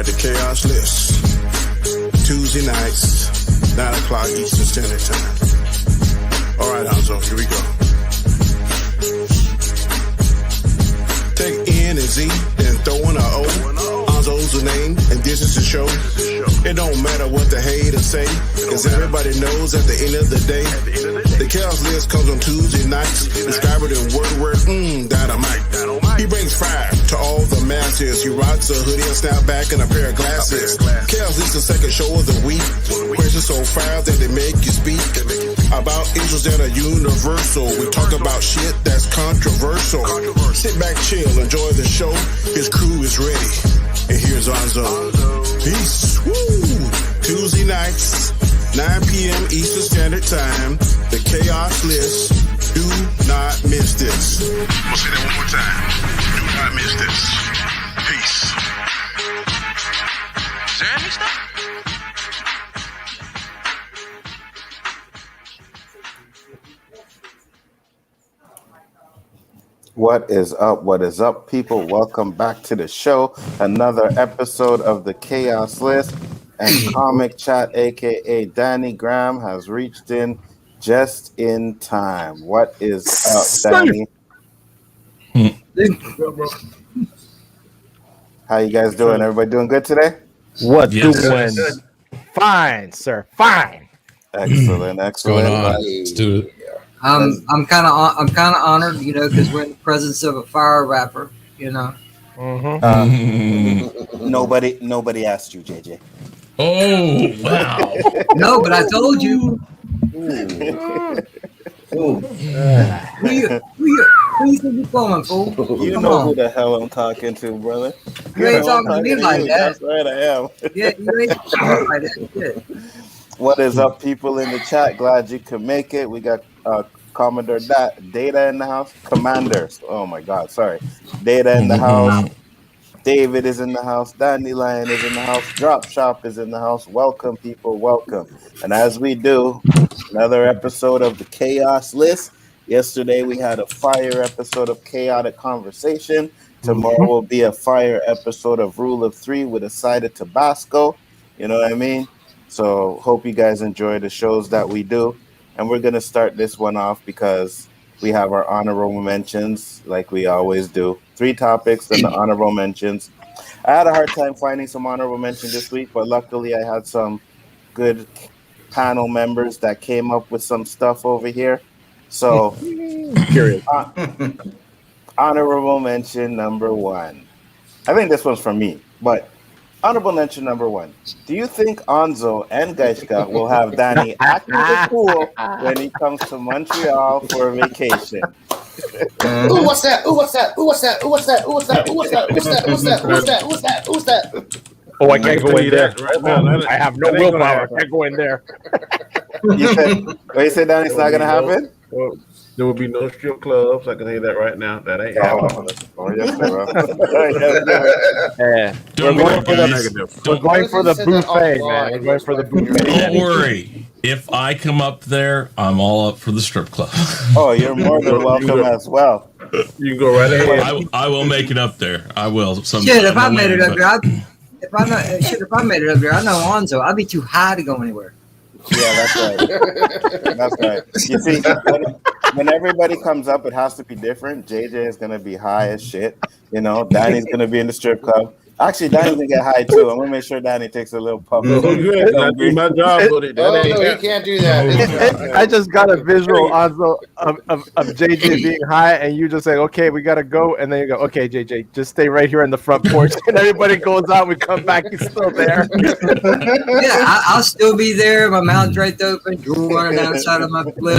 the Khaos List. Tuesday nights, 9 o'clock Eastern Standard Time. All right, Hanzo, here we go. Take N and Z, then throw in a O. Hanzo's the name, and this is the show. It don't matter what the haters say, cause everybody knows at the end of the day, the Khaos List comes on Tuesday nights. Describe it in word, dynamite. He brings fire to all the masses. He rocks a hoodie, a snapback, and a pair of glasses. Khaos List is the second show of the week. Questions so fire that they make you speak about issues that are universal. We talk about shit that's controversial. Sit back, chill, enjoy the show. His crew is ready. And here's Hanzo. Peace. Woo! Tuesday nights, 9 p.m. Eastern Standard Time. The Khaos List. Do not miss this. We'll say that one more time. Do not miss this. Peace. Is there any stuff? What is up? What is up, people? Welcome back to the show. Another episode of the Khaos List. And Comic Chat, aka Danny Graham, has reached in just in time. What is up, Danny? How you guys doing? Everybody doing good today? What doing? Fine, sir. Fine. Excellent, excellent. Let's do it. I'm kind of honored, you know, because we're in the presence of a fire rapper, you know. Nobody asked you, JJ. Oh wow! No, but I told you. Who you think you're calling, fool? You Come know on. who the hell I'm talking to, brother. You ain't talking to me like that. That's right, I am. Yeah, you ain't talking to me like that. Shit. What is up, people in the chat? Glad you could make it. We got Commodore Data in the house. Commanders. Oh my God, sorry. Data in the house. David is in the house. Dandelion is in the house. Drop Shop is in the house. Welcome, people. Welcome. And as we do, another episode of the Khaos List. Yesterday we had a fire episode of Chaotic Conversation. Tomorrow will be a fire episode of Rule of Three with a side of Tabasco. You know what I mean? So hope you guys enjoy the shows that we do. And we're going to start this one off because we have our honorable mentions like we always do. 3 topics and the honorable mentions. I had a hard time finding some honorable mention this week, but luckily I had some good panel members that came up with some stuff over here. So, honorable mention number 1. I think this one's from me, but honorable mention number 1. Do you think Hanzo and Gaishka will have Danny at the pool when he comes to Montreal for a vacation? Ooh, what's that? Ooh, what's that? Ooh, what's that? Ooh, what's that? Ooh, what's that? Ooh, what's that? What's that? What's that? What's that? What's that? What's that? Oh, I can't go in there. Right now. I have no willpower. I can't go in there. You said Danny's not going to happen? Well, there will be no strip clubs. I can tell you that right now. That ain't happening. Yes, bro. Yeah. We're going for the buffet, man. We're going for the buffet. Don't worry. If I come up there, I'm all up for the strip club. Oh, you're more than welcome as well. You can go right ahead. I will make it up there. I will. Shit, if I made it up there, if I made it up there, I know Hanzo. I'd be too high to go anywhere. Yeah, that's right. That's right. You see, when everybody comes up, it has to be different. JJ is going to be high as shit. You know, Danny's going to be in the strip club. Actually, Danny's going to get high, too. I'm going to make sure Danny takes a little puff. I do my job, buddy. Oh, no, he can't do that. I just got a visual of JJ being high, and you just say, okay, we got to go. And then you go, okay, JJ, just stay right here on the front porch. And everybody goes out. We come back. He's still there. Yeah, I'll still be there. My mouth's right open. Drool running down the side of my flip.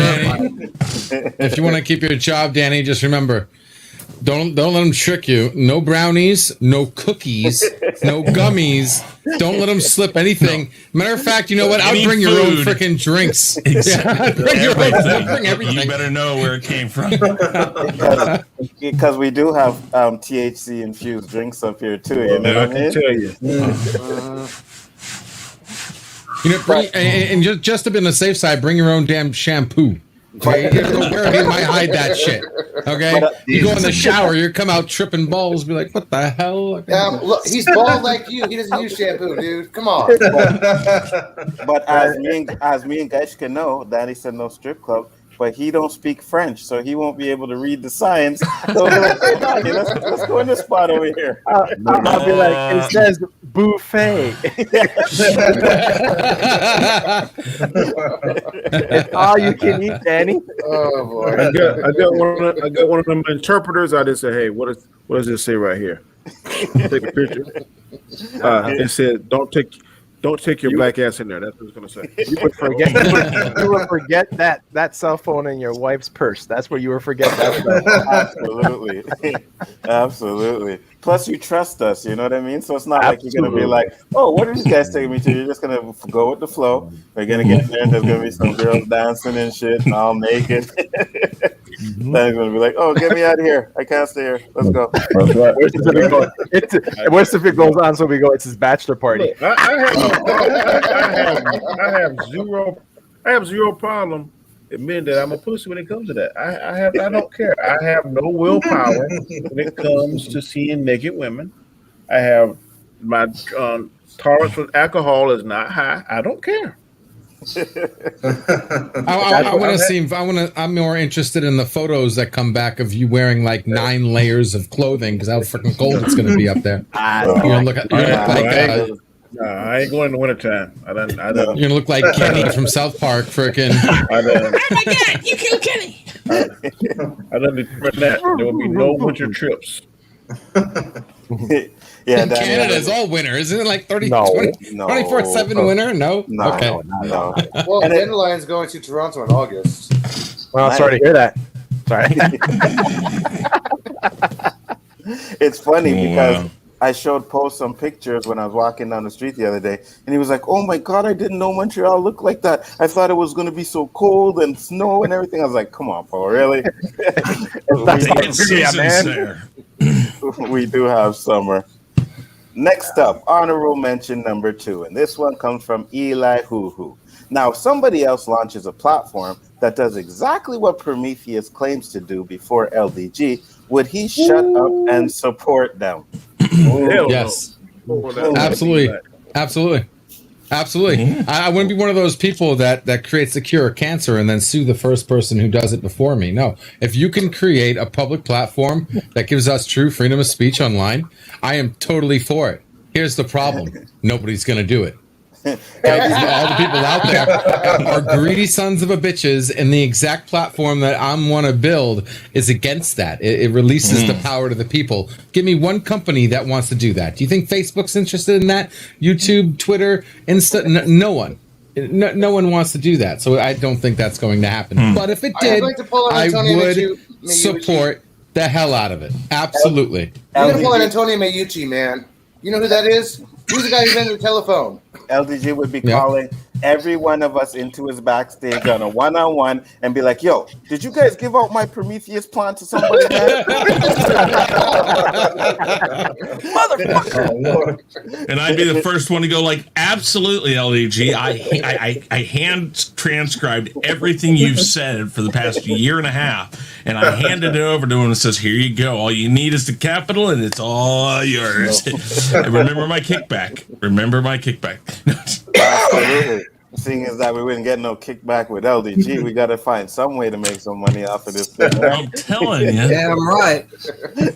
If you want to keep your job, Danny, just remember, don't let them trick you. No brownies, no cookies, no gummies. Don't let them slip anything. Matter of fact, you know what? I'll bring your own freaking drinks. Exactly. Bring everything. You better know where it came from. Because we do have THC infused drinks up here too. You know what I mean? Tell you. You know, and just to be on the safe side, bring your own damn shampoo. Okay, you go where he might hide that shit. Okay, you go in the shower, you come out tripping balls, be like, what the hell? Look, he's bald like you. He doesn't use shampoo, dude. Come on. But as me and Geshka know, Daddy said no strip club, but he don't speak French, so he won't be able to read the signs. So we're like, hey, Daddy, let's go in this spot over here. I'll be like, it says buffet. It's all you can eat, Danny. Oh boy. I got one of them interpreters. I just say, hey, what does this say right here? Take a picture. It said, don't take your black ass in there. That's what it's gonna say. You would forget that cell phone in your wife's purse. That's where you would forget that. Absolutely. Plus, you trust us. You know what I mean. So it's not like you're gonna be like, oh, what are these guys taking me to? You're just gonna go with the flow. We're gonna get there, and there's gonna be some girls dancing and shit, and all naked. Then he's gonna be like, "Oh, get me out of here! I can't stay here. Let's go." Worse if it goes on, so we go. It's his bachelor party. Look, I have zero problem admitting that I'm a pussy when it comes to that. I don't care. I have no willpower when it comes to seeing naked women. I have my tolerance for alcohol is not high. I don't care. I'm more interested in the photos that come back of you wearing like 9 layers of clothing because how freaking cold it's going to be up there. You're gonna look like I ain't going in the wintertime. You're gonna look like Kenny from South Park, freaking. Oh my God! You killed Kenny. I done that. There will be no winter trips. Yeah, Canada is all winter, isn't it? Like 20, No. 24/7 winter? No. Okay. No. Well, Dandelion's going to Toronto in August. Well, I'm sorry to hear that. Sorry. It's funny because I showed Poe some pictures when I was walking down the street the other day, and he was like, "Oh my God, I didn't know Montreal looked like that. I thought it was going to be so cold and snow and everything." I was like, "Come on, Poe, really?" We do have summer. Next up, honorable mention number 2, and this one comes from Elihu-Who. Now, if somebody else launches a platform that does exactly what Prometheus claims to do before LDG, would he shut up and support them? Yes. Absolutely. I wouldn't be one of those people that creates the cure of cancer and then sue the first person who does it before me. No. If you can create a public platform that gives us true freedom of speech online, I am totally for it. Here's the problem. Nobody's going to do it. All the people out there are greedy sons of a bitches, and the exact platform that I want to build is against that. It releases the power to the people. Give me one company that wants to do that. Do you think Facebook's interested in that? YouTube, Twitter, Insta? No one. No one wants to do that. So I don't think that's going to happen. But if it did, I would support the hell out of it. Absolutely. You're going to pull an Antonio Meucci, man. You know who that is? Who's the guy who's in the telephone? LDG would be calling every one of us into his backstage on a one-on-one and be like, "Yo, did you guys give out my Prometheus plan to somebody?" Motherfucker! And I'd be the first one to go like, "Absolutely, LDG. I hand transcribed everything you've said for the past year and a half, and I handed it over to him and says, 'Here you go. All you need is the capital, and it's all yours.' And remember my kickback. Absolutely. Seeing as that we wouldn't get no kickback with LDG, we got to find some way to make some money off of this thing. I'm telling you. Yeah, I'm right.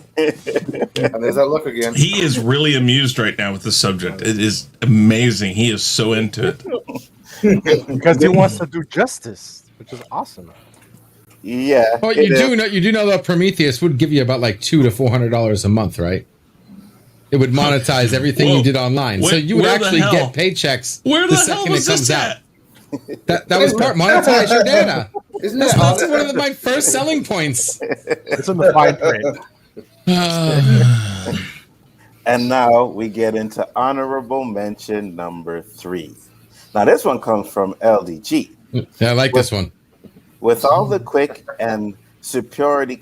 And there's that look again. He is really amused right now with the subject. It is amazing. He is so into it. Because he wants to do justice, which is awesome. Yeah. Well, you do know that Prometheus would give you about like $200 to $400 a month, right? It would monetize everything you did online, so you would actually get paychecks the second it comes out. That was part monetize your data. That's one of my first selling points. It's in the fine print. And now we get into honorable mention number 3. Now this one comes from LDG. Yeah, I like this one. With all the quick and superiority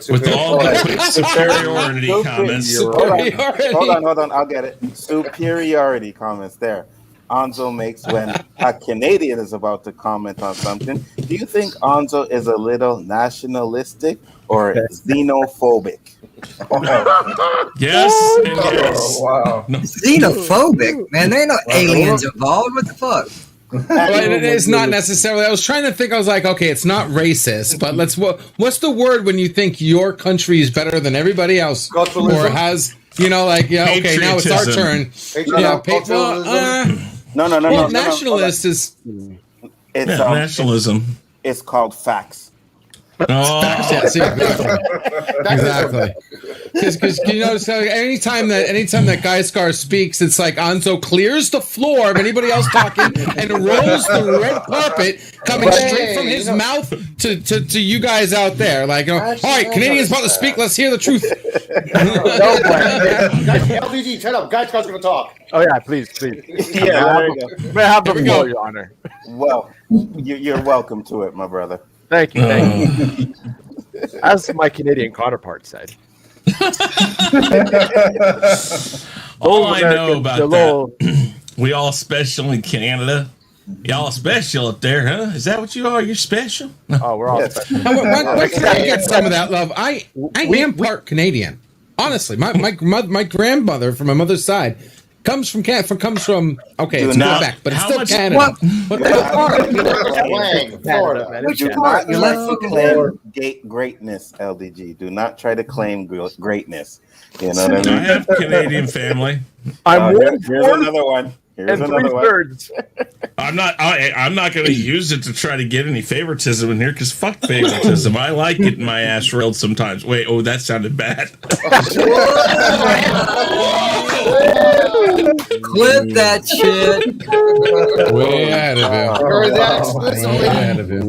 With all the superiority comments. Hold on, I'll get it. Superiority comments there. Anzo makes when a Canadian is about to comment on something. Do you think Anzo is a little nationalistic or xenophobic? Yes and yes. Wow. Xenophobic, man. There ain't no aliens involved. What the fuck? Well, it is not necessarily. I was trying to think. I was like, okay, it's not racist, but what's the word when you think your country is better than everybody else, or has, you know, like, yeah, okay, now it's our turn. No. Well, nationalist is. It's nationalism. It's called facts. Oh, Yeah, see, exactly. Because you notice anytime that Guy Scar speaks, it's like Anzo clears the floor of anybody else talking and rolls the red carpet coming straight from his mouth to you guys out there. Like, all right, Canadians about to speak. Let's hear the truth. LDG, shut up. Guy Scar's gonna talk. Oh yeah, please. Yeah, there you go. May I have the floor, Your Honor? Well, you're welcome to it, my brother. Thank you. As my Canadian counterpart said. All I know about that, we all special in Canada. Y'all special up there, huh? Is that what you are? You're special? Oh, we're all special. Why can't I get some of that love? I am part Canadian. Honestly, my grandmother from my mother's side comes from Canada. Comes from it's Quebec, but it's still Canada. What part? Florida. Which part? Do not claim greatness, LDG. Do not try to claim greatness. You know what I I mean? have Canadian family. Here's another one. Here's another one. I'm not going to use it to try to get any favoritism in here because fuck favoritism. I like getting my ass railed sometimes. Wait, that sounded bad. Clip that shit. Way ahead of him. Heard that? Way ahead of him.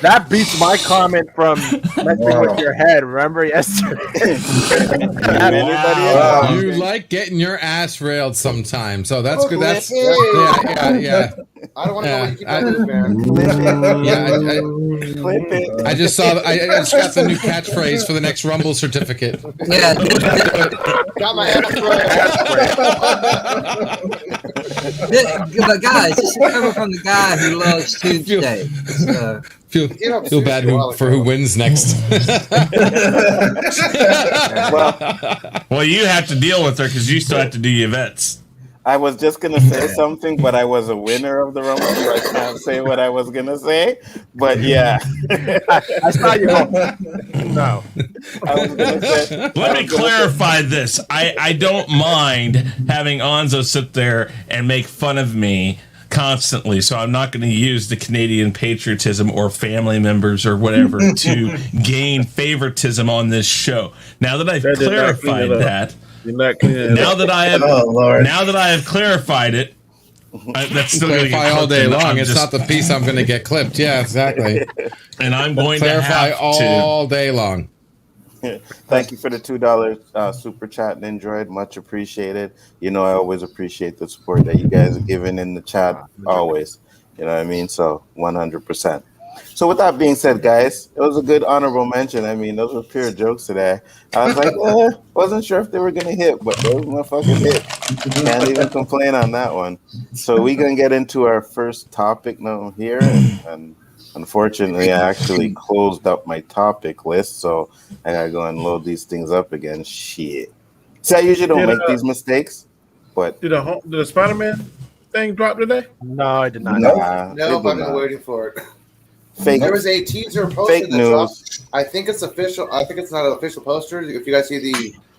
That beats my comment from messing with your head. Remember yesterday? Wow. You like getting your ass railed sometimes, so that's good. That's yeah. I don't want to know what you keep on doing, man. I just saw. I just got the new catchphrase for the next Rumble certificate. Yeah. Got my ass But guys, this is coming from the guy who loves Tuesday. Feel bad for who wins next. Well, you have to deal with her because you still have to do your vets. I was just gonna say something, but I was a winner of the Rumble, so I can't say what I was gonna say. But yeah, I saw you go. No, I was gonna say. Let me clarify this. I don't mind having Anzo sit there and make fun of me constantly, so I'm not going to use the Canadian patriotism or family members or whatever to gain favoritism on this show. Now that I've clarified that. Now that I have clarified it, that's still going to clarify all day long. It's not the piece I'm going to get clipped. Yeah, exactly. And I'm going clarify to have all day long. Thank you for the $2 super chat, Nindroid. Much appreciated. You know, I always appreciate the support that you guys are giving in the chat. Always. You know what I mean? So 100%. So with that being said, guys, it was a good honorable mention. I mean, those were pure jokes today. I was like, wasn't sure if they were gonna hit, but those motherfuckers hit. Can't even complain on that one. So we're gonna get into our first topic now here, and unfortunately, I actually closed up my topic list, so I gotta go and load these things up again. Shit. See, I usually don't make these mistakes, but did the Spider-Man thing drop today? No, I did not. No, I've been waiting for it. There was a teaser poster that dropped. I think it's official. I think it's not an official poster. If you guys see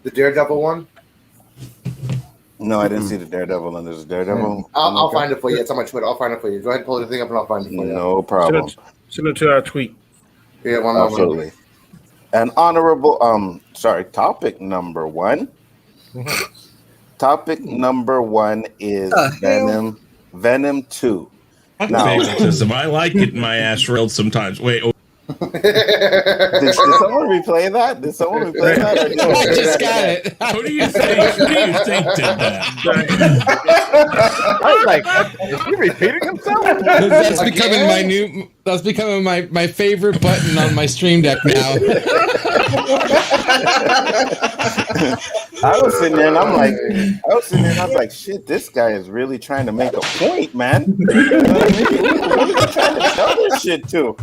the Daredevil one. No, I didn't see the Daredevil, and there's a Daredevil. I'll find it for you. It's on my Twitter. I'll find it for you. Go ahead and pull the thing up, and I'll find it for you. No problem. Send it to our tweet. Yeah, one absolutely. And honorable, topic number one. Topic number one is Venom 2. Now, favoritism. I like getting my ass railed sometimes. Wait. Did someone replay that? I just got it. Who do you think did that? I was like, is he repeating himself? That's becoming my favorite button on my stream deck now. I was sitting there and I was like, shit, this guy is really trying to make a point, man. Who are you trying to tell this shit to?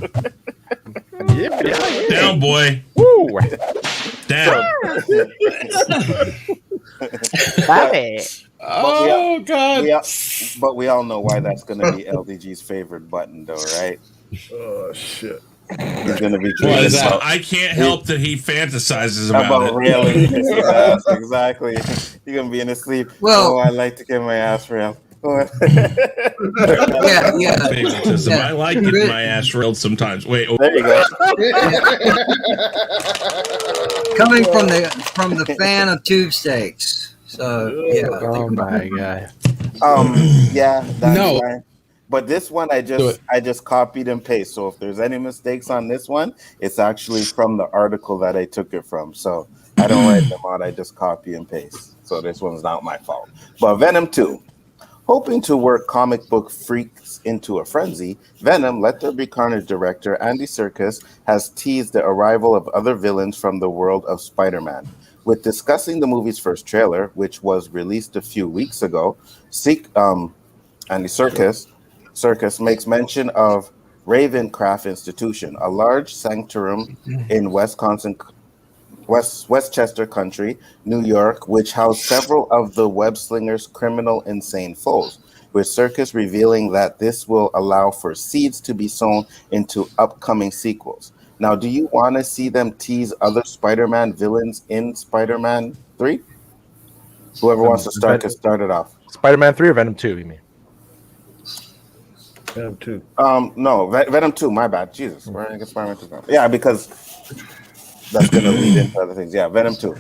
Yeah. Down, boy. Woo. Down. Oh, God. But we all know why that's going to be LDG's favorite button, though, right? Oh, shit. He's going to be I can't help that he fantasizes about it. Railing his ass. Exactly. He's going to be in his sleep. Well, I like to get my ass railed. yeah. I like getting my ass railed sometimes. Wait. There you go. Coming from the fan of tube steaks. So yeah. Oh my God. Yeah. No. Right. But this one, I just copied and pasted. So if there's any mistakes on this one, it's actually from the article that I took it from. So I don't write them out. I just copy and paste. So this one's not my fault. But Venom 2. Hoping to work comic book freaks into a frenzy, Venom, Let There Be Carnage director Andy Serkis has teased the arrival of other villains from the world of Spider-Man. With discussing the movie's first trailer, which was released a few weeks ago, Andy Serkis makes mention of Ravencraft Institution, a large sanctuary in Westchester Country, New York, which housed several of the web-slinger's criminal insane foes, with Serkis revealing that this will allow for seeds to be sown into upcoming sequels. Now, do you want to see them tease other Spider-Man villains in Spider-Man 3? Whoever wants to start can start it off. Spider-Man 3 or Venom 2, you mean? Venom 2. No, Venom 2, my bad. Jesus. We're going to get Spider-Man 2. Yeah, because that's going to lead into other things. Yeah, Venom 2.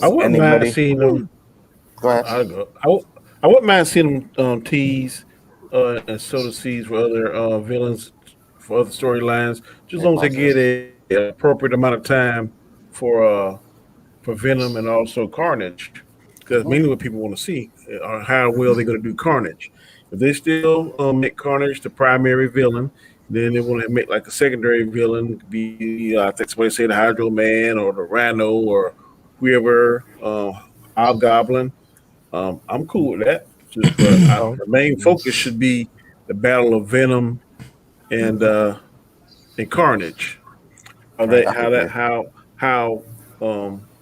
I wouldn't mind seeing them. Go ahead. I wouldn't mind seeing them tease and sow the seeds for other villains, for other storylines, just as long as they get an appropriate amount of time for Venom and also Carnage, because mainly what people want to see are how well they're going to do Carnage. If they still make Carnage the primary villain, then they want to make like a secondary villain, be I think somebody say the Hydro Man or the Rhino or whoever, Hobgoblin. I'm cool with that. Just, the main focus should be the battle of Venom and Carnage. How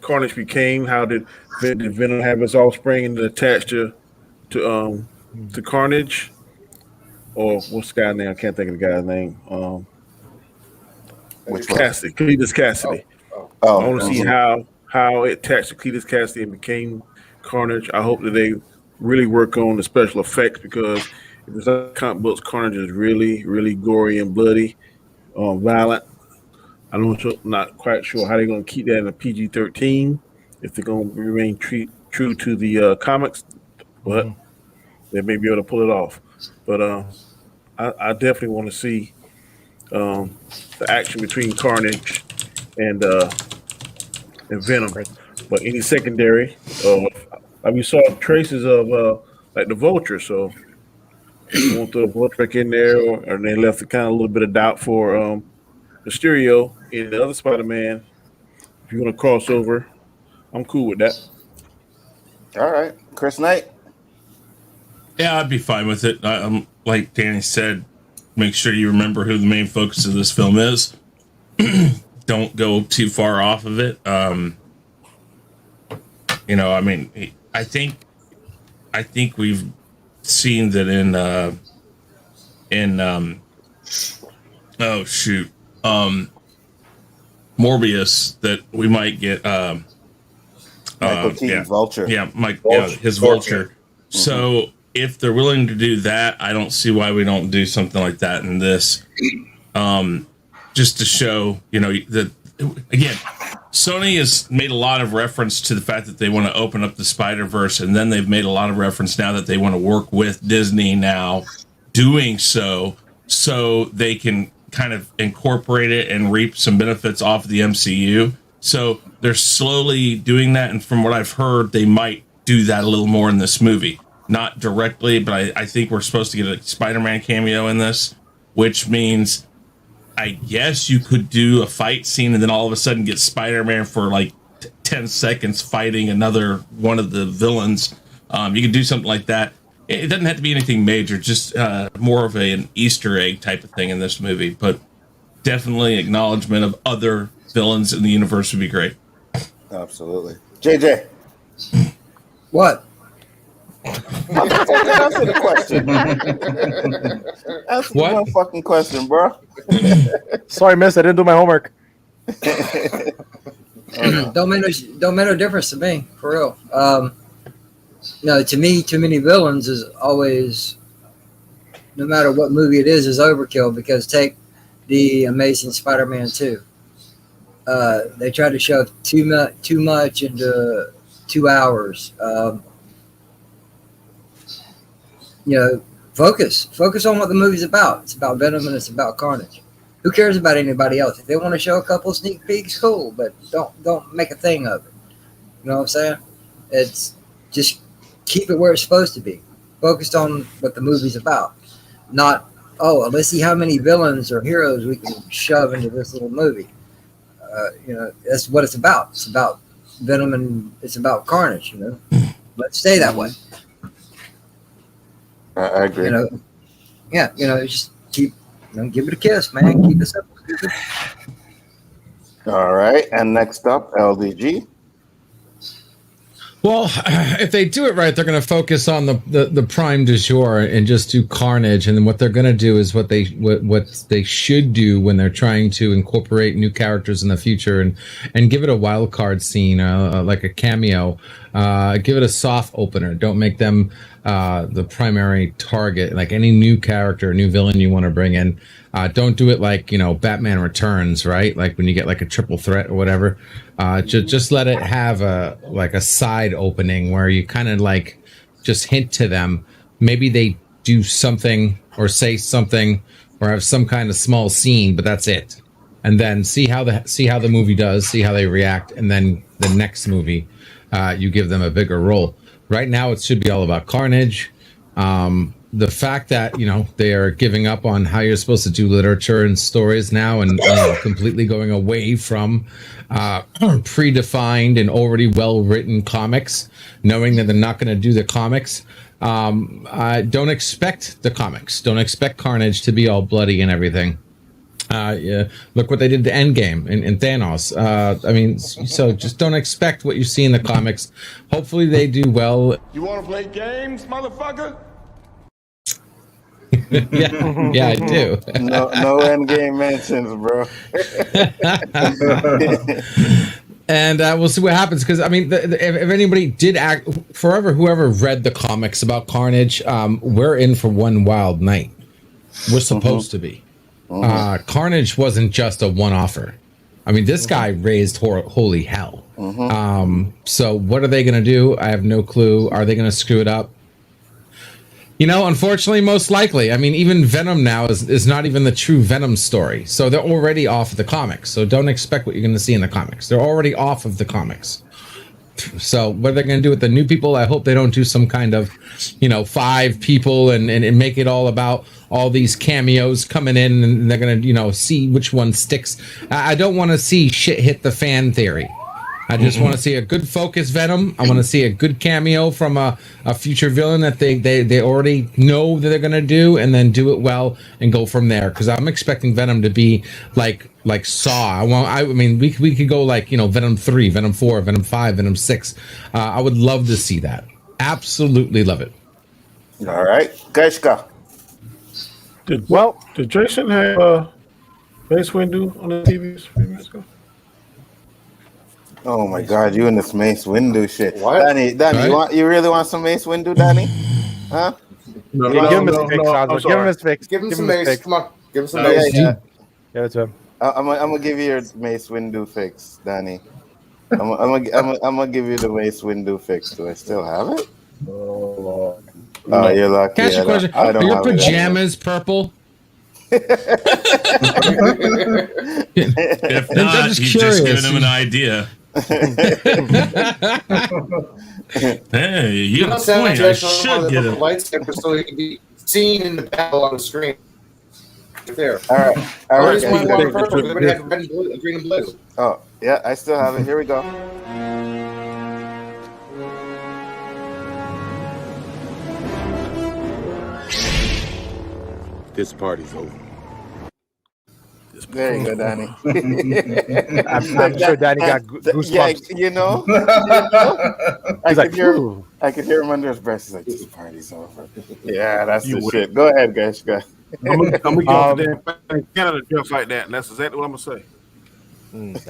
Carnage became? How did Venom have its offspring and attached to Carnage? Or what's the guy's name? I can't think of the guy's name. Cassidy, Cletus Cassidy. I want to see how it attached to Cletus Cassidy and became Carnage. I hope that they really work on the special effects, because if it's not comic books, Carnage is really, really gory and bloody, violent. I'm not quite sure how they're going to keep that in a PG-13, if they're going to remain true to the comics, but they may be able to pull it off. But I definitely want to see the action between Carnage and Venom. But any secondary, like we saw traces of like the Vulture, so you want the Vulture back in there, or they left a little bit of doubt for Mysterio in the other Spider-Man. If you want to cross over, I'm cool with that. All right, Chris Knight. Yeah, I'd be fine with it. Like Danny said, make sure you remember who the main focus of this film is. Don't go too far off of it. I think we've seen that Morbius, that we might get Vulture. Yeah, his Vulture. Mm-hmm. So if they're willing to do that, I don't see why we don't do something like that in this. Just to show, that again, Sony has made a lot of reference to the fact that they want to open up the Spider-Verse, and then they've made a lot of reference now that they want to work with Disney now doing so they can kind of incorporate it and reap some benefits off of the MCU. So they're slowly doing that, and from what I've heard, they might do that a little more in this movie. not directly, but I think we're supposed to get a Spider-Man cameo in this, which means I guess you could do a fight scene and then all of a sudden get Spider-Man for like 10 seconds fighting another one of the villains. You could do something like that. It doesn't have to be anything major, just more of an Easter egg type of thing in this movie, but definitely acknowledgement of other villains in the universe would be great. Absolutely. JJ. What? Answer the question. Answer What? one fucking question, bro. Sorry, miss. I didn't do my homework. Don't make no difference to me, for real. No, to me, too many villains is always, no matter what movie it is overkill. Because take the Amazing Spider-Man 2. They tried to shove too much into 2 hours. Focus on what the movie's about. It's about Venom and it's about Carnage. Who cares about anybody else? If they want to show a couple sneak peeks, cool, but don't make a thing of it. You know what I'm saying? It's just keep it where it's supposed to be. Focused on what the movie's about. Not, let's see how many villains or heroes we can shove into this little movie. That's what it's about. It's about Venom and it's about Carnage, Let's stay that way. I agree. Just keep, give it a kiss, man. Keep it simple. All right. And next up, LDG. Well, if they do it right, they're going to focus on the prime du jour and just do Carnage. And then what they're going to do is what they should do when they're trying to incorporate new characters in the future and give it a wild card scene, like a cameo. Give it a soft opener. Don't make them the primary target. Like any new character, new villain you want to bring in. Don't do it like, Batman Returns, right? Like when you get like a triple threat or whatever. Just let it have a side opening where you kind of like just hint to them. Maybe they do something or say something or have some kind of small scene, but that's it. And then see how the movie does, see how they react, and then the next movie, you give them a bigger role. Right now, it should be all about Carnage. The fact that they are giving up on how you're supposed to do literature and stories now, and completely going away from predefined and already well-written comics, knowing that they're not going to do the comics. Don't expect the comics. Don't expect Carnage to be all bloody and everything. Look what they did to Endgame and Thanos. So just don't expect what you see in the comics. Hopefully they do well. You want to play games, motherfucker? yeah, I do. No end game mentions, bro. And we'll see what happens. Because if anybody did act, whoever read the comics about Carnage, we're in for one wild night. We're supposed to be. Carnage wasn't just a one-offer. This guy raised holy hell. So what are they going to do? I have no clue. Are they going to screw it up? Unfortunately, most likely. Even Venom now is not even the true Venom story. So they're already off the comics. So don't expect what you're going to see in the comics. They're already off of the comics. So what are they going to do with the new people? I hope they don't do some kind of, 5 people and make it all about all these cameos coming in and they're going to, see which one sticks. I don't want to see shit hit the fan theory. I just want to see a good focus Venom. I want to see a good cameo from a future villain that they already know that they're going to do, and then do it well and go from there. Because I'm expecting Venom to be like Saw. We could go like Venom 3, Venom 4, Venom 5, Venom 6. I would love to see that. Absolutely love it. All right, Gaishka. Did Jason have Mace Windu on the TV a few minutes ago? Oh my God, you and this Mace Windu shit. What? Danny, right? you really want some Mace Windu, Danny? Huh? No, give him his fix, Hanzo. Give him his fix. Give him some Mace. Fix. Come on. Give him some Mace. Yeah. Give it to him. I'm gonna give you your Mace Windu fix, Danny. I'm gonna give you the Mace Windu fix. Do I still have it? Oh, you're lucky. Can I ask you a question? Are your pajamas purple? If not, just he's curious. just giving him an idea. Hey, you got a point. I should get it. Lightsaber so he can be seen in the battle on the screen. Right there. All right. Everybody had red and blue, green and blue. Oh, yeah, I still have it. Here we go. This party's over. There you go, Danny. I'm sure Danny got goosebumps. Yeah, you know, I could hear him under his breath. He's like, "This party's over." Yeah, that's the shit. Go ahead, guys. Go ahead. I'm gonna get to Canada just like that, and that's exactly what I'm gonna say.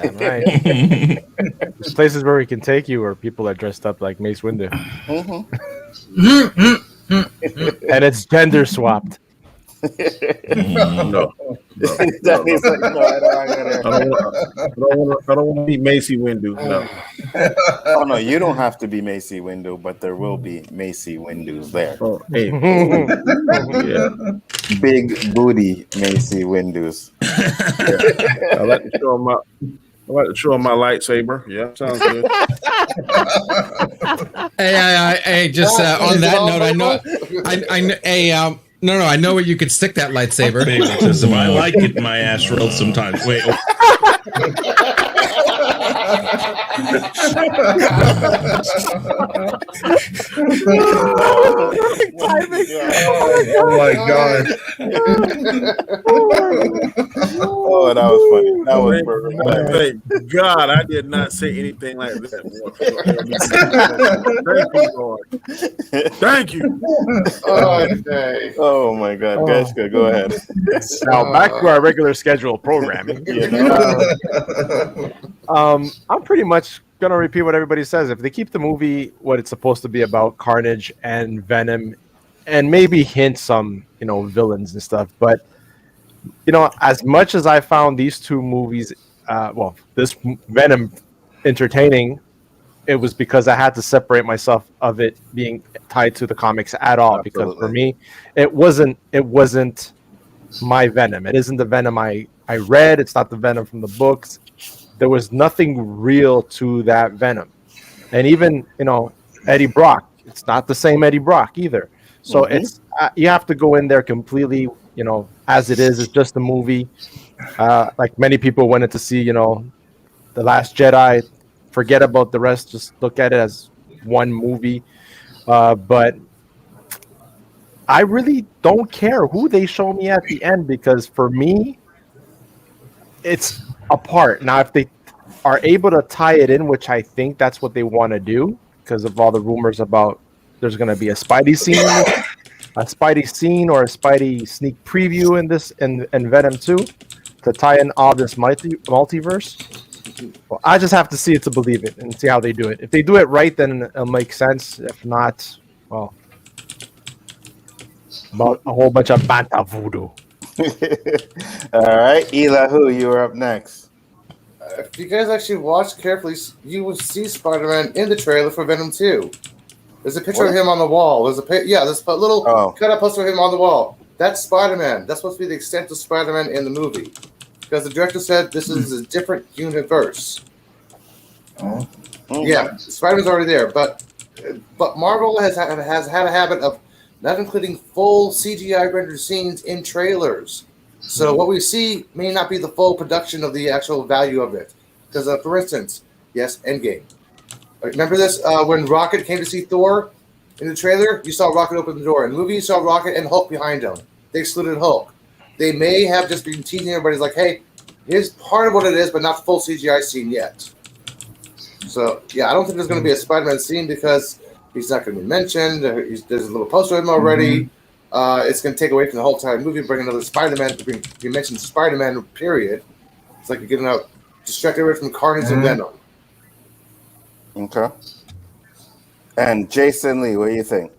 Damn right. There's places where we can take you where people are dressed up like Mace Windu. And it's gender swapped. No. Danny's like, no, I don't want to be Macy Windu. No. Oh no, you don't have to be Macy Windu, but there will be Macy Windus there. Oh, hey. Yeah. Big booty Macy Windus. Yeah. I like to show him my lightsaber. Yeah, sounds good. Hey, just on that note, I know where you could stick that lightsaber. I like it my ass rolled sometimes. Wait. Oh my god. Oh, that was funny. That was perfect. Thank God I did not say anything like that. Thank you. Oh my God, guys, go ahead. Now back to our regular scheduled programming. I'm pretty much gonna repeat what everybody says. If they keep the movie what it's supposed to be about, Carnage and Venom, and maybe hint some, villains and stuff, but as much as I found these two movies, this Venom entertaining, it was because I had to separate myself of it being tied to the comics at all. Absolutely. Because for me, it wasn't my Venom. It isn't the Venom I read. It's not the Venom from the books. There was nothing real to that Venom. And even, Eddie Brock, it's not the same Eddie Brock either. So it's you have to go in there completely, as it is. It's just a movie. Like many people went in to see, The Last Jedi. Forget about the rest. Just look at it as one movie. But I really don't care who they show me at the end, because for me, it's a part. Now, if they are able to tie it in, which I think that's what they want to do, because of all the rumors about there's going to be a Spidey scene, or a Spidey sneak preview in this and Venom 2 to tie in all this multiverse. Well, I just have to see it to believe it and see how they do it. If they do it right, then it'll make sense. If not, well, about a whole bunch of Banta voodoo. All right, Elihu, you are up next. If you guys actually watch carefully, you will see Spider-Man in the trailer for Venom 2. There's a picture of him on the wall. There's a little cut-up poster of him on the wall. That's Spider-Man. That's supposed to be the extent of Spider-Man in the movie, because the director said this is a different universe. Yeah, Spider-Man's already there, but Marvel has had a habit of not including full CGI rendered scenes in trailers. So what we see may not be the full production of the actual value of it. Because, for instance, yes, Endgame. Remember this? When Rocket came to see Thor in the trailer, you saw Rocket open the door. In the movie, you saw Rocket and Hulk behind him. They excluded Hulk. They may have just been teasing everybody like, hey, here's part of what it is, but not the full CGI scene yet. So, yeah, I don't think there's going to be a Spider-Man scene because he's not going to be mentioned. There's a little poster of him already. It's going to take away from the whole entire movie, bring another Spider-Man. You mentioned Spider-Man, period. It's like you're getting out distracted away from Carnage and Venom. Okay. And Jason Lee, what do you think?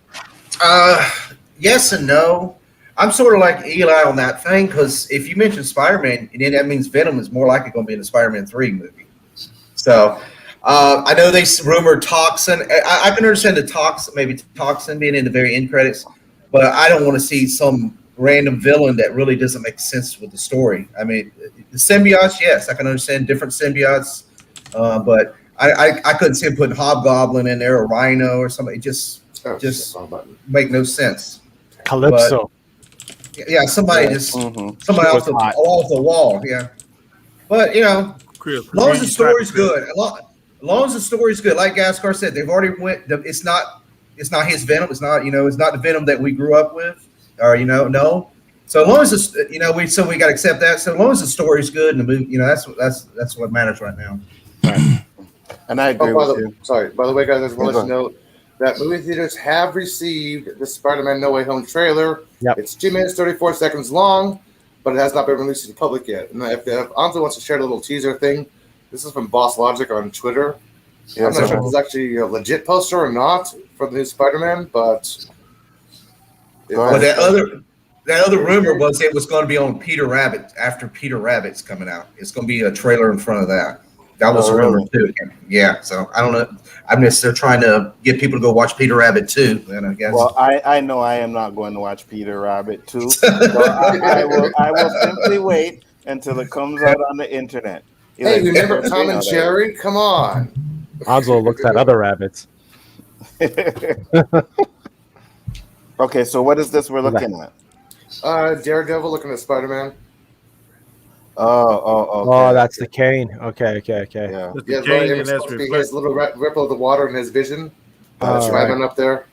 Yes and no. I'm sort of like Eli on that thing, because if you mention Spider-Man, then that means Venom is more likely going to be in the Spider-Man 3 movie. So I know they rumored Toxin. I can understand the Toxin being in the very end credits, but I don't want to see some random villain that really doesn't make sense with the story. I mean, the symbiotes, yes, I can understand different symbiotes, but I couldn't see him putting Hobgoblin in there or Rhino or something. It just make no sense. Calypso. But, yeah, somebody somebody off the wall. Yeah, but as long as the story's good, as long as the story's good, like Gaskar said, they've already went. It's not his Venom. It's not it's not the Venom that we grew up with, or no. So as long as it's, we got to accept that. So as long as the story's good and the movie, that's what matters right now. Right. And I agree with you. Sorry. By the way, guys, I just want to let you know that movie theaters have received the Spider-Man No Way Home trailer. Yep. It's 2 minutes 34 seconds long, but it has not been released to the public yet. And if Anzo wants to share a little teaser thing, this is from Boss Logic on Twitter. I'm not sure if this is actually a legit poster or not for the new Spider-Man, but that other rumor was it was going to be on Peter Rabbit after Peter Rabbit's coming out. It's going to be a trailer in front of that. That was a rumor too. Yeah, so I don't know. I guess they're trying to get people to go watch Peter Rabbit too. Then I guess. Well, I know I am not going to watch Peter Rabbit too. So I will simply wait until it comes out on the internet. Hey, remember Tom and Jerry? Come on. Anzo looks at other rabbits. Okay, so what is this we're looking at? Daredevil looking at Spider-Man. Oh, that's the cane. Okay. Yeah, he has a little ripple of the water in his vision. Swimming up there.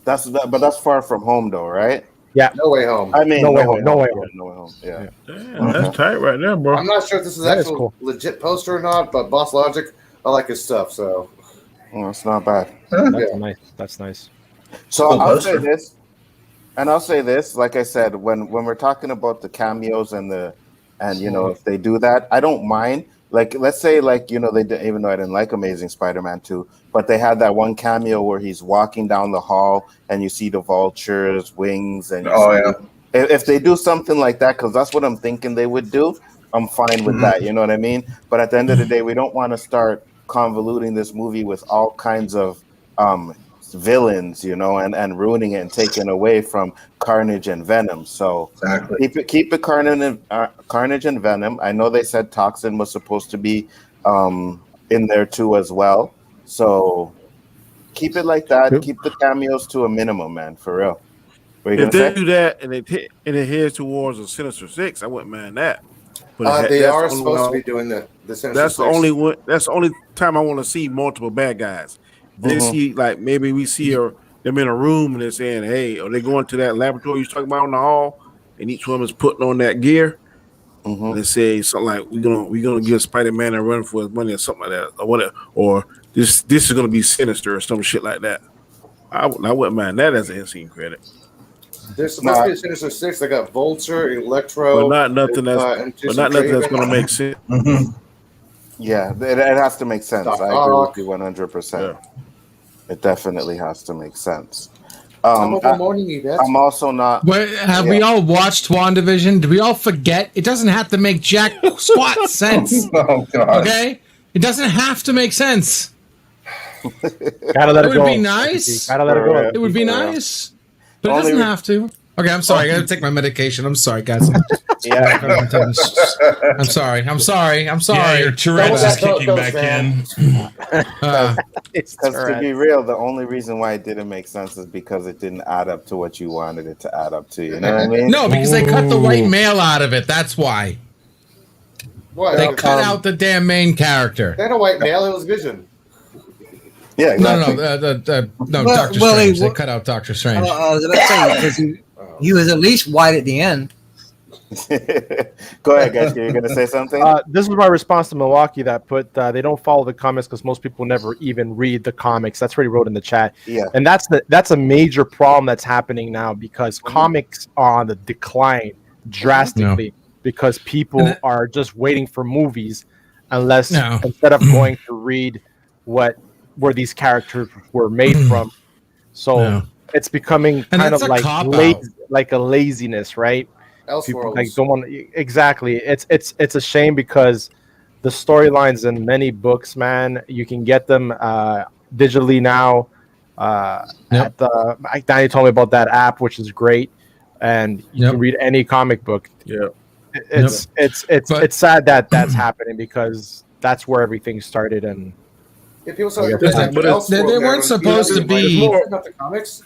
But that's Far From Home, though, right? Yeah. No Way Home. I mean, No Way Home. Yeah. Damn, that's tight right there, bro. I'm not sure if this is actual legit poster or not, but Boss Logic, I like his stuff. So it's not bad. That's nice. So I'll say this, like I said, when we're talking about the cameos and if they do that, I don't mind. Like, let's say, they did, even though I didn't like Amazing Spider-Man 2, but they had that one cameo where he's walking down the hall and you see the vulture's wings. And if they do something like that, because that's what I'm thinking they would do, I'm fine with that. You know what I mean? But at the end of the day, we don't want to start convoluting this movie with all kinds of villains, and ruining it and taking away from Carnage and Venom. So keep it Carnage and Venom. I know they said Toxin was supposed to be in there too as well. So keep it like that. Keep the cameos to a minimum, man, for real. If they do that and it heads towards a Sinister Six, I wouldn't mind that. But they are supposed to be doing the Sinister That's Six. the only one. That's the only time I want to see multiple bad guys. They see, like, maybe we see them in a room and they're saying, hey, are they going to that laboratory you're talking about in the hall? And each one is putting on that gear. And they say something like, we're gonna give Spider-Man a run for his money or something like that, or whatever. Or this is gonna be Sinister or some shit like that. I wouldn't mind that as an in-scene credit. There's supposed to be a Sinister Six. They got Vulture, Electro, but not nothing that's gonna make sense. Yeah, it has to make sense. I agree with you 100%. It definitely has to make sense. I'm also not. But have we all watched WandaVision? Did we all forget? It doesn't have to make jack squat sense. Oh, God. Okay? It doesn't have to make sense. Gotta let it go. It would be nice. Gotta let it go. It would be nice. But it doesn't have to. Okay, I'm sorry. I gotta take my medication. I'm sorry, guys. I'm sorry. Yeah, your Tourette's is kicking back in. Because to be real, the only reason why it didn't make sense is because it didn't add up to what you wanted it to add up to. You know what I mean? No, because they cut the white male out of it. That's why. What? They cut out the damn main character. They had a white male. It was Vision. Yeah, exactly. No, Doctor Strange. They cut out Doctor Strange. I was about to say, because he was at least white at the end. Go ahead, guys. You're going to say something? This is my response to Milwaukee that put they don't follow the comics because most people never even read the comics. That's what he wrote in the chat. Yeah, and that's a major problem that's happening now because comics are on the decline drastically because people are just waiting for movies instead of going to read where these characters were made from. So it's becoming kind of like a laziness, right? People don't want exactly. It's a shame because the storylines in many books, man, you can get them digitally now. Danny told me about that app, which is great, and you can read any comic book. Yeah, it's sad that that's happening because that's where everything started, and If people saw Yeah, they weren't supposed to be more about the comics.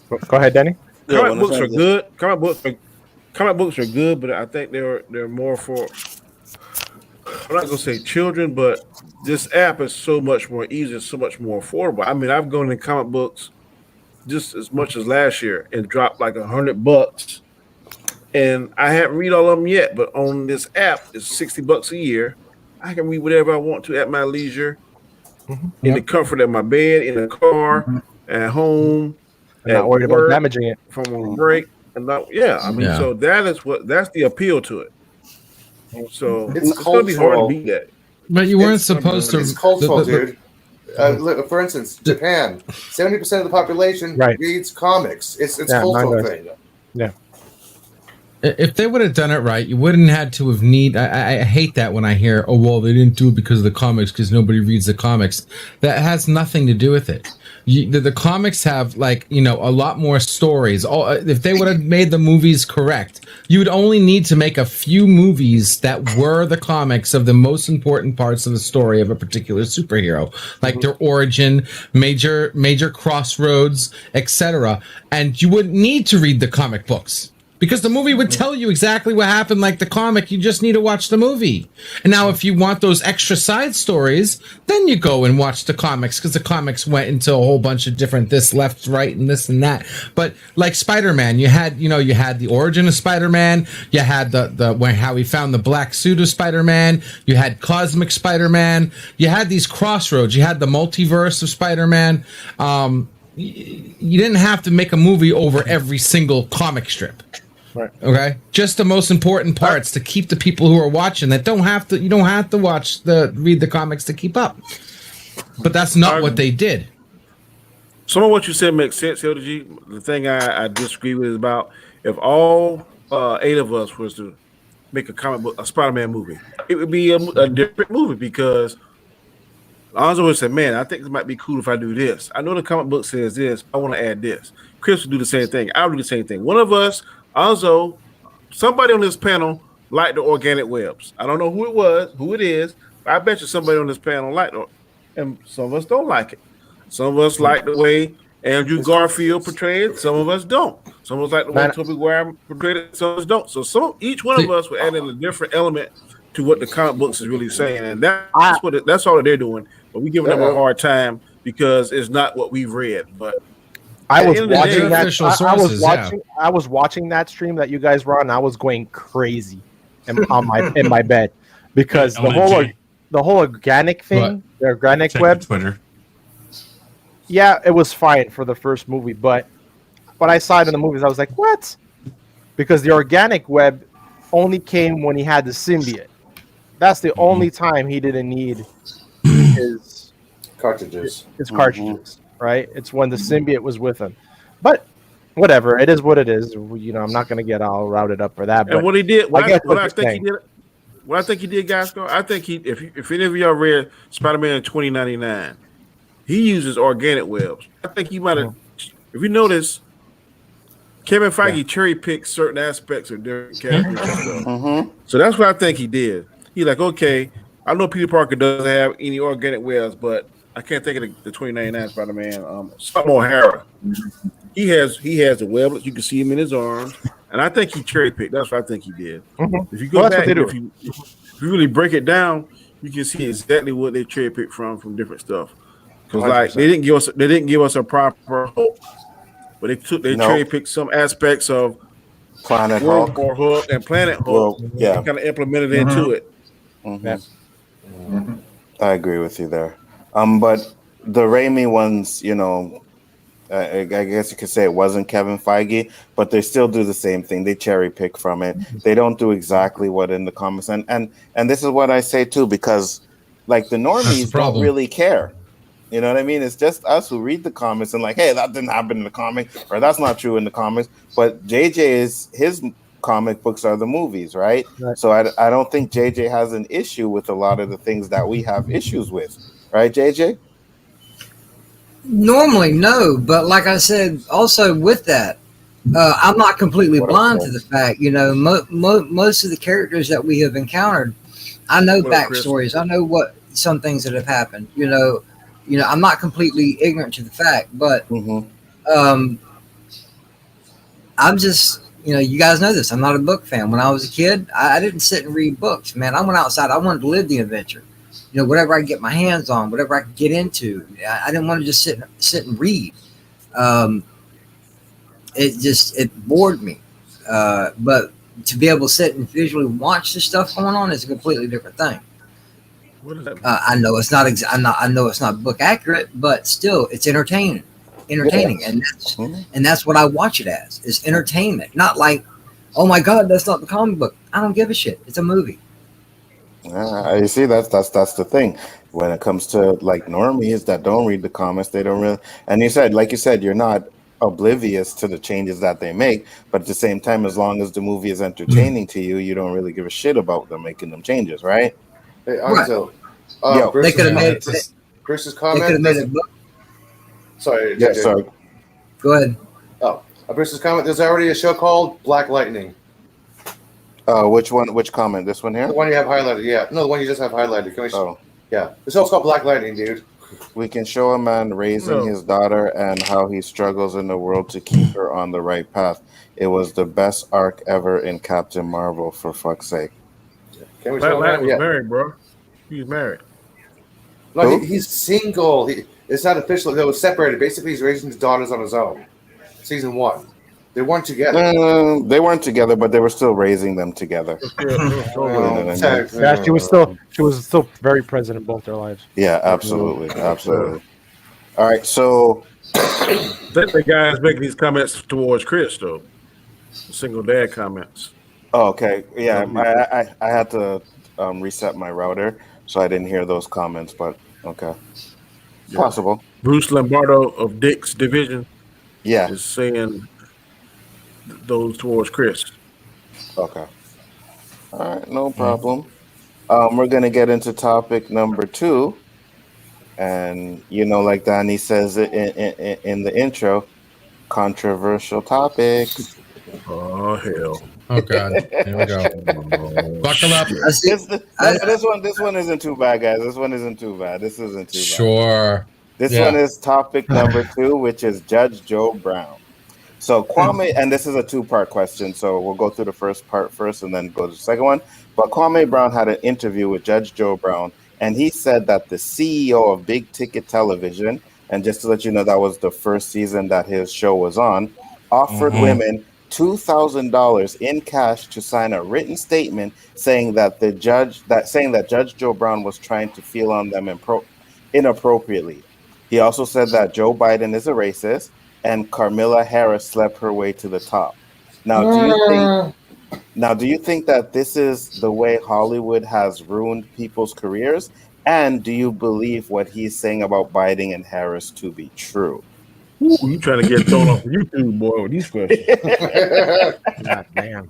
Go ahead, Danny. Comic books are good. Comic books are good, but I think they're more for. I'm not gonna say children, but this app is so much more easy, so much more affordable. I mean, I've gone in comic books just as much as last year and dropped like $100, and I haven't read all of them yet. But on this app, it's $60 a year. I can read whatever I want to at my leisure, in the comfort of my bed, in the car, at home, not worried about damaging it from a break. And so that's the appeal to it. So it's gonna be hard to beat that. But you weren't supposed to. It's cultural, dude. Look, for instance, Japan, 70% of the population reads comics. It's cultural thing. Yeah. If they would have done it right, you wouldn't have to have need. I hate that when I hear, oh well, they didn't do it because of the comics, because nobody reads the comics. That has nothing to do with it. The comics have a lot more stories. If they would have made the movies correct, you would only need to make a few movies that were the comics of the most important parts of the story of a particular superhero, like their origin, major crossroads, etc. And you wouldn't need to read the comic books, because the movie would tell you exactly what happened like the comic. You just need to watch the movie. And now if you want those extra side stories, then you go and watch the comics, because the comics went into a whole bunch of different this, left, right, and this and that. But like Spider-Man, you had the origin of Spider-Man, you had how he found the black suit of Spider-Man, you had Cosmic Spider-Man, you had these crossroads, you had the multiverse of Spider-Man. You didn't have to make a movie over every single comic strip. Right. Okay. Just the most important parts to keep the people who are watching that don't have to. You don't have to read the comics to keep up. But that's not what they did. Some of what you said makes sense, LDG. The thing I disagree with is about if all 8 of us was to make a Spider-Man movie, it would be a different movie, because Alonzo would say, man, I think it might be cool if I do this. I know the comic book says this. I want to add this. Chris would do the same thing. I would do the same thing. One of us, also, somebody on this panel liked the organic webs. I don't know who it is, but I bet you somebody on this panel liked it. And some of us don't like it. Some of us like the way Andrew Garfield portrayed it. Some of us don't. Some of us like the way Tobey Maguire portrayed it. Some of us don't. So each one of us will add in a different element to what the comic books is really saying. And that's all that they're doing. But we giving them a hard time because it's not what we've read. But I was watching that. I was watching that stream that you guys were on. And I was going crazy in my bed, because the whole organic thing, the organic web. Twitter. Yeah, it was fine for the first movie, but when I saw it in the movies, I was like, what? Because the organic web only came when he had the symbiote. That's the only time he didn't need his cartridges. Right? It's when the symbiote was with him. But whatever, it is what it is. I'm not going to get all routed up for that. But and what he did, what I think he did, guys, I think if any of y'all read Spider-Man 2099, he uses organic webs. I think he might have, if you notice, Kevin Feige cherry picked certain aspects of different characters. So that's what I think he did. He's like, okay, I know Peter Parker doesn't have any organic webs, but I can't think of the 2099 Spider-Man. Sam O'Hara, he has the weblets. You can see him in his arms, and I think he cherry picked. That's what I think he did. If you go back, if you really break it down, you can see exactly what they cherry picked from different stuff. Because like they didn't give us a proper Hulk, but they cherry picked some aspects of Planet World Hulk. War Hulk and Planet Hulk. Yeah, kind of implemented into it. I agree with you there. But the Raimi ones, I guess you could say it wasn't Kevin Feige, but they still do the same thing. They cherry pick from it. They don't do exactly what in the comics. And this is what I say too, because like the normies don't really care. You know what I mean? It's just us who read the comics and like, hey, that didn't happen in the comic, or that's not true in the comics. But his comic books are the movies, right? So I don't think JJ has an issue with a lot of the things that we have issues with. Right, JJ? Normally, no. But like I said, also with that, I'm not completely blind to the fact, most of the characters that we have encountered, I know backstories. I know what some things that have happened. I'm not completely ignorant to the fact, but I'm just, you guys know this. I'm not a book fan. When I was a kid, I didn't sit and read books, man. I went outside. I wanted to live the adventure. Whatever I could get my hands on, whatever I could get into. I didn't want to just sit and read. It bored me. But to be able to sit and visually watch the stuff going on is a completely different thing. What is that? I know it's not. I know it's not book accurate, but still, it's entertaining, and that's what I watch it as, is entertainment. Not like, oh my God, that's not the comic book. I don't give a shit. It's a movie. You see, that's the thing. When it comes to like normies that don't read the comics, they don't really. And like you said, you're not oblivious to the changes that they make, but at the same time, as long as the movie is entertaining to you, you don't really give a shit about them making them changes, right? Hey, Right. They could have made it. Bruce's They comment. could have made it. Sorry. Yeah, JJ. sorry. Go ahead. Bruce's comment. There's already a show called Black Lightning. Which one? Which comment? This one here? The one you have highlighted. Yeah. No, the one you just have highlighted. Can we Yeah. The show's called Black Lightning, dude. We can show a man raising his daughter and how he struggles in the world to keep her on the right path. It was the best arc ever in Captain Marvel, for fuck's sake. Can we Black show Lightning that? was married, bro. He was married. No, he's single. It's not official. They were separated. Basically, he's raising his daughters on his own. Season 1. They weren't together. They weren't together, but they were still raising them together. Yeah, she was still very present in both their lives. Yeah, absolutely. All right, so The guys making these comments towards Chris, though. Single dad comments. okay, yeah, I had to reset my router, so I didn't hear those comments, but okay, possible. Bruce Lombardo of Dick's Division Yeah, is saying those towards Chris. okay. All right, no problem. We're gonna get into topic number 2, and like Danny says in the intro, controversial topics. Oh hell! Oh God, here we go. Buckle up. This one isn't too bad, guys. This one isn't too bad. This isn't too bad. Sure. This one is topic number 2, which is Judge Joe Brown. So Kwame, and this is a 2-part question, so we'll go through the first part first and then go to the second one. But Kwame Brown had an interview with Judge Joe Brown, and he said that the CEO of Big Ticket Television, and just to let you know, that was the first season that his show was on, offered women $2,000 in cash to sign a written statement saying that Judge Joe Brown was trying to feel on them inappropriately. He also said that Joe Biden is a racist and Kamala Harris slept her way to the top. Now, do you think that this is the way Hollywood has ruined people's careers? And do you believe what he's saying about Biden and Harris to be true? Ooh, you trying to get thrown off YouTube, boy, with these questions. God damn.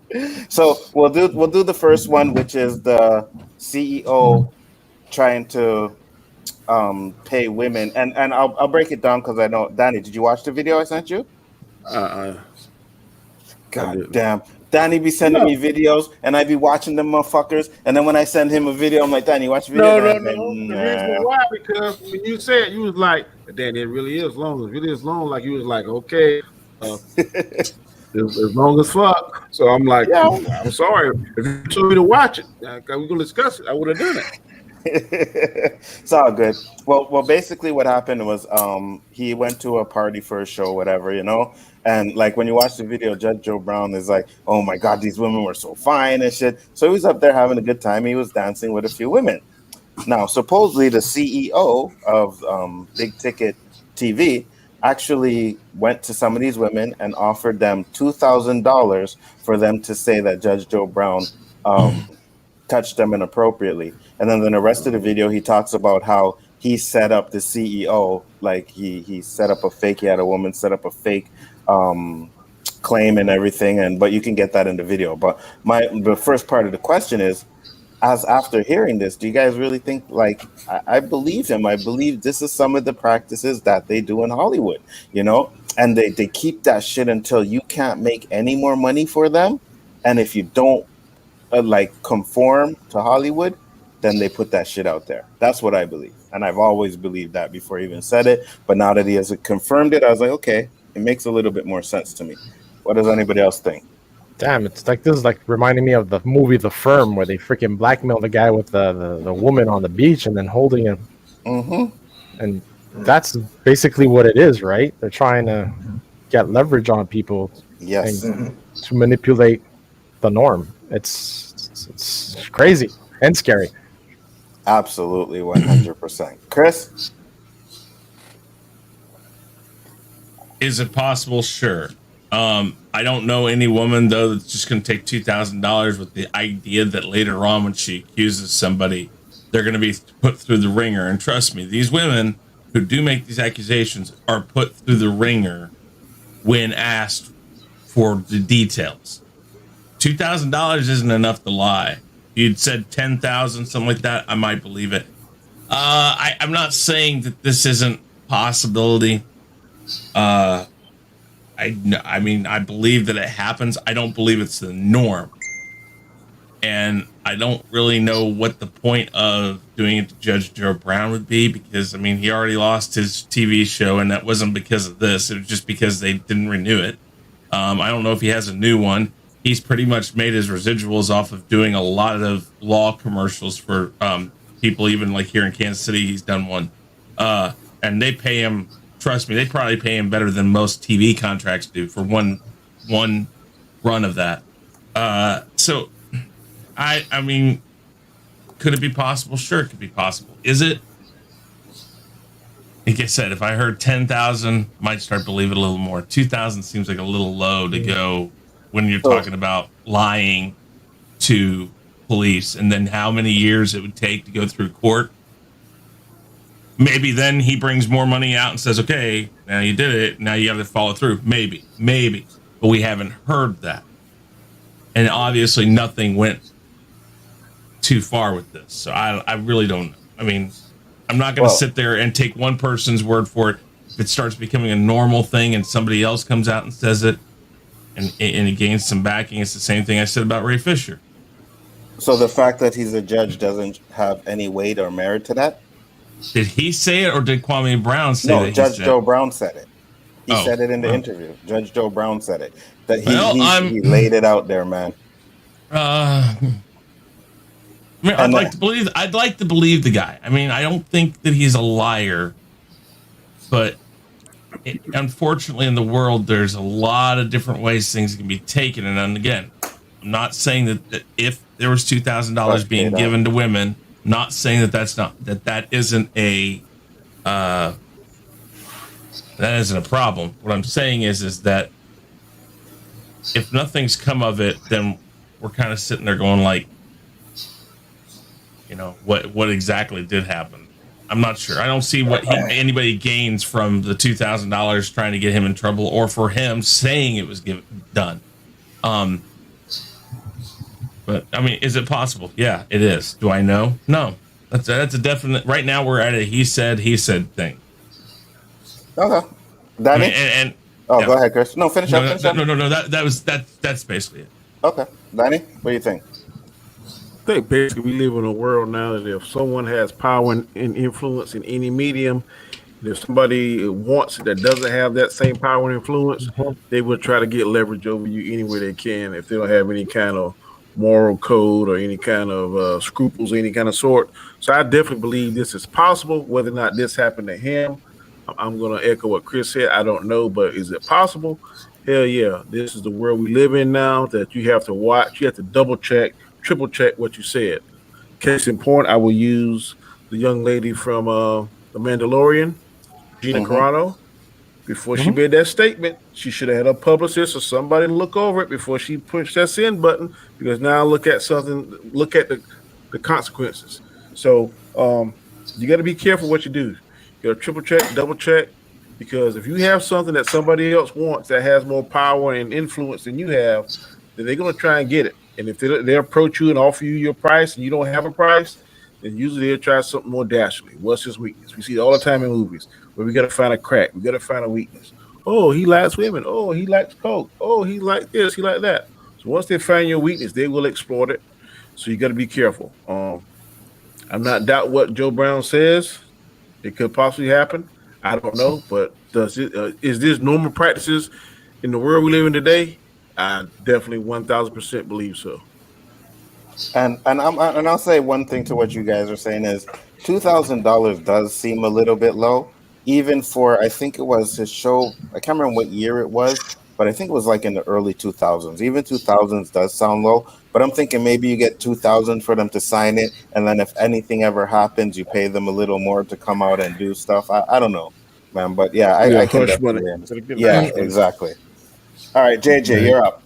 So we'll do the first one, which is the CEO trying to pay women, and I'll break it down because I know. Danny, did you watch the video I sent you? God damn. Danny be sending me videos, and I be watching them motherfuckers, and then when I send him a video, I'm like, Danny, watch the video. No. The reason why, because when you said, you was like, Danny, it really is long. It really is long. Like, you was like, okay, as long as fuck. So I'm like, I'm sorry. If you told me to watch it, we're going to discuss it. I would have done it. It's all good. Well, basically what happened was he went to a party for a show, whatever, and like when you watch the video, Judge Joe Brown is like, oh my God, these women were so fine and shit. So he was up there having a good time. He was dancing with a few women. Now, supposedly the CEO of Big Ticket TV actually went to some of these women and offered them $2,000 for them to say that Judge Joe Brown touched them inappropriately. And then in the rest of the video, he talks about how he set up the CEO, like he set up a fake, he had a woman set up a fake claim and everything. But you can get that in the video. But the first part of the question is, as after hearing this, do you guys really think, like, I believe him. I believe this is some of the practices that they do in Hollywood, and they keep that shit until you can't make any more money for them. And if you don't conform to Hollywood, then they put that shit out there. That's what I believe. And I've always believed that before he even said it. But now that he has confirmed it, I was like, okay, it makes a little bit more sense to me. What does anybody else think? Damn, it's like this is like reminding me of the movie The Firm, where they freaking blackmail the guy with the woman on the beach and then holding him. Mm-hmm. And that's basically what it is, right? They're trying to get leverage on people. Yes. To manipulate the norm. It's crazy and scary. Absolutely, 100%. Chris? Is it possible? Sure. I don't know any woman, though, that's just going to take $2,000 with the idea that later on when she accuses somebody, they're going to be put through the ringer. And trust me, these women who do make these accusations are put through the ringer when asked for the details. $2,000 isn't enough to lie. You'd said 10,000, something like that, I might believe it. I'm not saying that this isn't a possibility. I mean, I believe that it happens. I don't believe it's the norm. And I don't really know what the point of doing it to Judge Joe Brown would be, because, I mean, he already lost his TV show, and that wasn't because of this. It was just because they didn't renew it. I don't know if he has a new one. He's pretty much made his residuals off of doing a lot of law commercials for people, even like here in Kansas City, he's done one. And they pay him, trust me, they probably pay him better than most TV contracts do for one run of that. So, I mean, could it be possible? Sure, it could be possible. Is it? Like I said, if I heard 10,000, might start believing a little more. 2,000 seems like a little low to go when you're talking about lying to police, and then how many years it would take to go through court. Maybe then he brings more money out and says, okay, now you did it, now you have to follow through. Maybe. But we haven't heard that. And obviously nothing went too far with this. So I really don't know. I mean, I'm not going to sit there and take one person's word for it. If it starts becoming a normal thing and somebody else comes out and says it, and it gains some backing, it's the same thing I said about Ray Fisher. So the fact that he's a judge doesn't have any weight or merit to that? Did he say it, or did Kwame Brown say that? No, Judge Joe Brown said it. He said it in the interview. Judge Joe Brown said it. That he laid it out there, man. I mean, I'd like to believe the guy. I mean, I don't think that he's a liar, but unfortunately, in the world, there's a lot of different ways things can be taken. And again, I'm not saying that if there was $2,000 being given to women, not saying that isn't a problem. What I'm saying is that if nothing's come of it, then we're kind of sitting there going like, you know, what exactly did happen? I'm not sure. I don't see what anybody gains from the $2,000 trying to get him in trouble, or for him saying it was done. But I mean, is it possible? Yeah, it is. Do I know? No. That's a definite. Right now, we're at a he said thing. Okay. Danny? Go ahead, Chris. No, finish up. No. That's basically it. Okay, Danny, what do you think? I think basically we live in a world now that if someone has power and influence in any medium, if somebody wants it that doesn't have that same power and influence, they will try to get leverage over you any way they can if they don't have any kind of moral code or any kind of scruples, any kind of sort. So I definitely believe this is possible. Whether or not this happened to him, I'm going to echo what Chris said. I don't know, but is it possible? Hell yeah. This is the world we live in now that you have to watch. You have to double check, triple check what you said. Case in point, I will use the young lady from The Mandalorian, Gina Carano. Before she made that statement, she should have had a publicist or somebody look over it before she pushed that send button, because now look at the consequences. So you got to be careful what you do. You got to triple check, double check, because if you have something that somebody else wants that has more power and influence than you have, then they're going to try and get it. And if they approach you and offer you your price and you don't have a price, then usually they'll try something more dastardly. What's his weakness? We see it all the time in movies where we got to find a crack. We got to find a weakness. Oh, he likes women. Oh, he likes coke. Oh, he likes this. He like that. So once they find your weakness, they will exploit it. So you got to be careful. I'm not doubt what Joe Brown says. It could possibly happen. I don't know, but is this normal practices in the world we live in today? I definitely 1,000% believe so. And I'll say one thing to what you guys are saying is $2,000 does seem a little bit low, even for, I think it was his show. I can't remember what year it was, but I think it was like in the early 2000s. Even 2000s does sound low, but I'm thinking maybe you get 2,000 for them to sign it, and then if anything ever happens, you pay them a little more to come out and do stuff. I don't know, man, but yeah, I can definitely understand. Yeah, exactly. All right, JJ, you're up.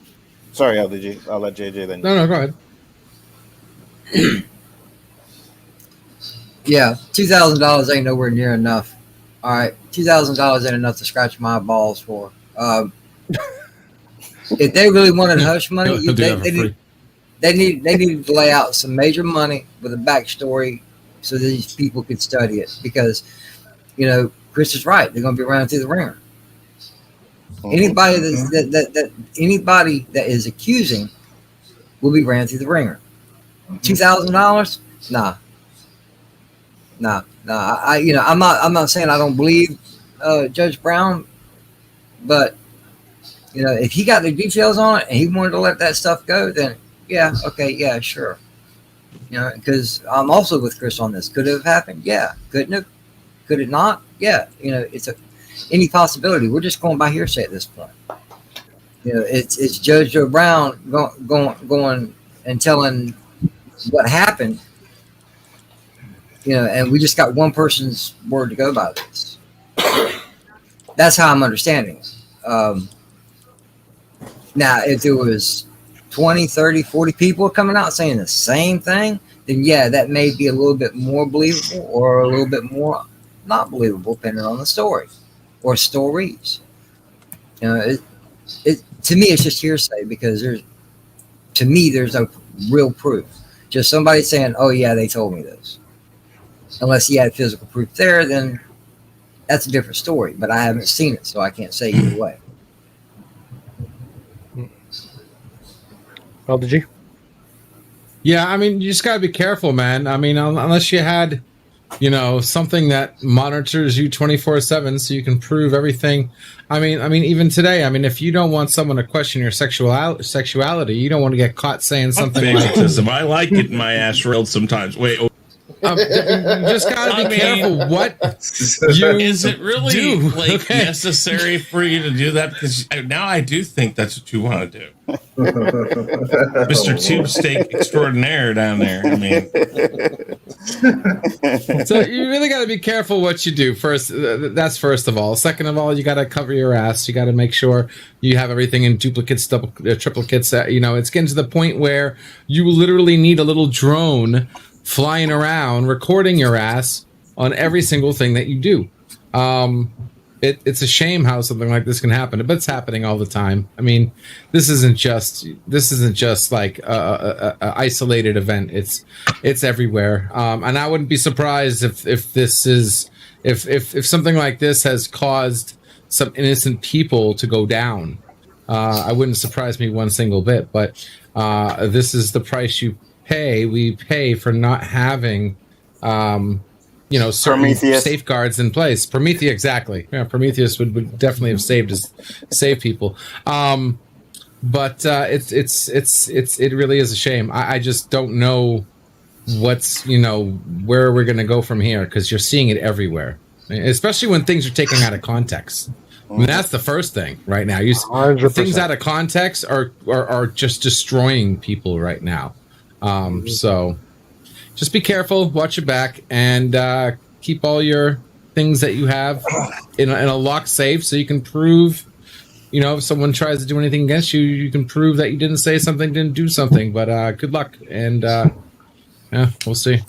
Sorry, LDG. I'll let JJ then. No, go ahead. Yeah, $2,000 ain't nowhere near enough. All right, $2,000 ain't enough to scratch my balls for. If they really wanted hush money, they need to lay out some major money with a backstory so that these people could study it. Because, you know, Chris is right. They're going to be running through the ringer. Anybody anybody that is accusing will be ran through the ringer. $2,000? Nah. I'm not saying I don't believe Judge Brown, but you know, if he got the details on it and he wanted to let that stuff go, then yeah, okay, yeah, sure. You know, because I'm also with Chris on this. Could it have happened? Yeah. Couldn't it? Could it not? Yeah. You know, it's any possibility. We're just going by hearsay at this point. You know, it's Judge Joe Brown going and telling what happened. You know, and we just got one person's word to go by this. That's how I'm understanding it. Now, if there was 20, 30, 40 people coming out saying the same thing, then yeah, that may be a little bit more believable or a little bit more not believable, depending on the story or stories. You know, to me, it's just hearsay because there's no real proof. Just somebody saying, "Oh yeah, they told me this." Unless he had physical proof there, then that's a different story. But I haven't seen it, so I can't say either way. Well, did you? Yeah, I mean, you just got to be careful, man. I mean, unless you had, you know, something that monitors you 24/7 so you can prove everything. I mean, even today, I mean, if you don't want someone to question your sexuality, you don't want to get caught saying something like this. If I like it, my ass railed sometimes. Wait. You just gotta be careful. What is it really necessary for you to do that? Because now I do think that's what you want to do, Mr. Tube Steak Extraordinaire down there. I mean, so you really got to be careful what you do. First, that's first of all. Second of all, you got to cover your ass. You got to make sure you have everything in duplicates, triplicates. You know, it's getting to the point where you literally need a little drone flying around recording your ass on every single thing that you do. It's a shame how something like this can happen, but it's happening all the time. I mean, this isn't just like a isolated event. It's everywhere. And I wouldn't be surprised if something like this has caused some innocent people to go down. I wouldn't surprise me one single bit, but this is the price we pay for not having certain safeguards in place. Prometheus, exactly. Yeah, Prometheus would definitely have saved people. But it really is a shame. I just don't know where we're going to go from here, because you're seeing it everywhere, especially when things are taken out of context. I mean, that's the first thing right now. 100%. Things out of context are just destroying people right now. So just be careful, watch your back, and keep all your things that you have in a locked safe so you can prove, if someone tries to do anything against you, you can prove that you didn't say something, didn't do something. But good luck, and we'll see.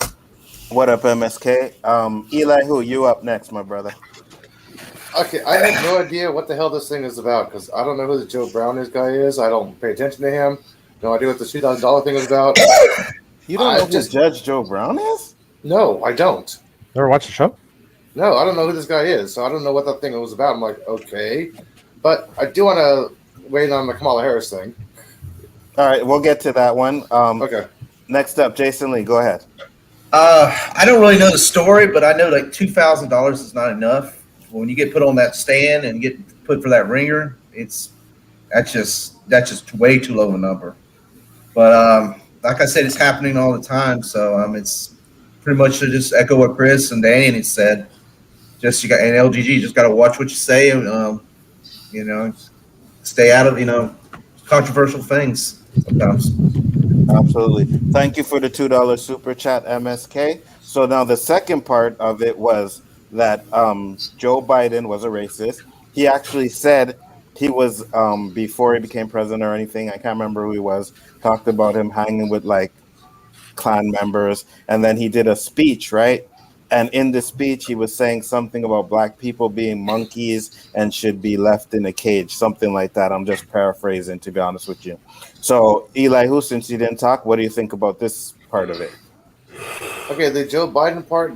What up, MSK? Elihu, you up next, my brother. Okay, I have no idea what the hell this thing is about, because I don't know who the Joe Brown guy is. I don't pay attention to him. No idea what the $2,000 thing is about. You don't know who Judge Joe Brown is? No, I don't. Never watched the show? No, I don't know who this guy is, so I don't know what that thing was about. I'm like, okay. But I do want to weigh in on the Kamala Harris thing. All right, we'll get to that one. Okay. Next up, Jason Lee, go ahead. I don't really know the story, but I know like $2,000 is not enough. When you get put on that stand and get put for that ringer, that's just way too low a number. But like I said, it's happening all the time. So it's pretty much to just echo what Chris and Danny said. Just and LGG just got to watch what you say and stay out of controversial things sometimes. Absolutely. Thank you for the $2 super chat, MSK. So now the second part of it was that Joe Biden was a racist. He actually said he was, before he became president or anything, I can't remember who he was, talked about him hanging with like Klan members. And then he did a speech, right? And in the speech, he was saying something about black people being monkeys and should be left in a cage, something like that. I'm just paraphrasing, to be honest with you. So, Elihu, since you didn't talk, what do you think about this part of it? Okay, the Joe Biden part,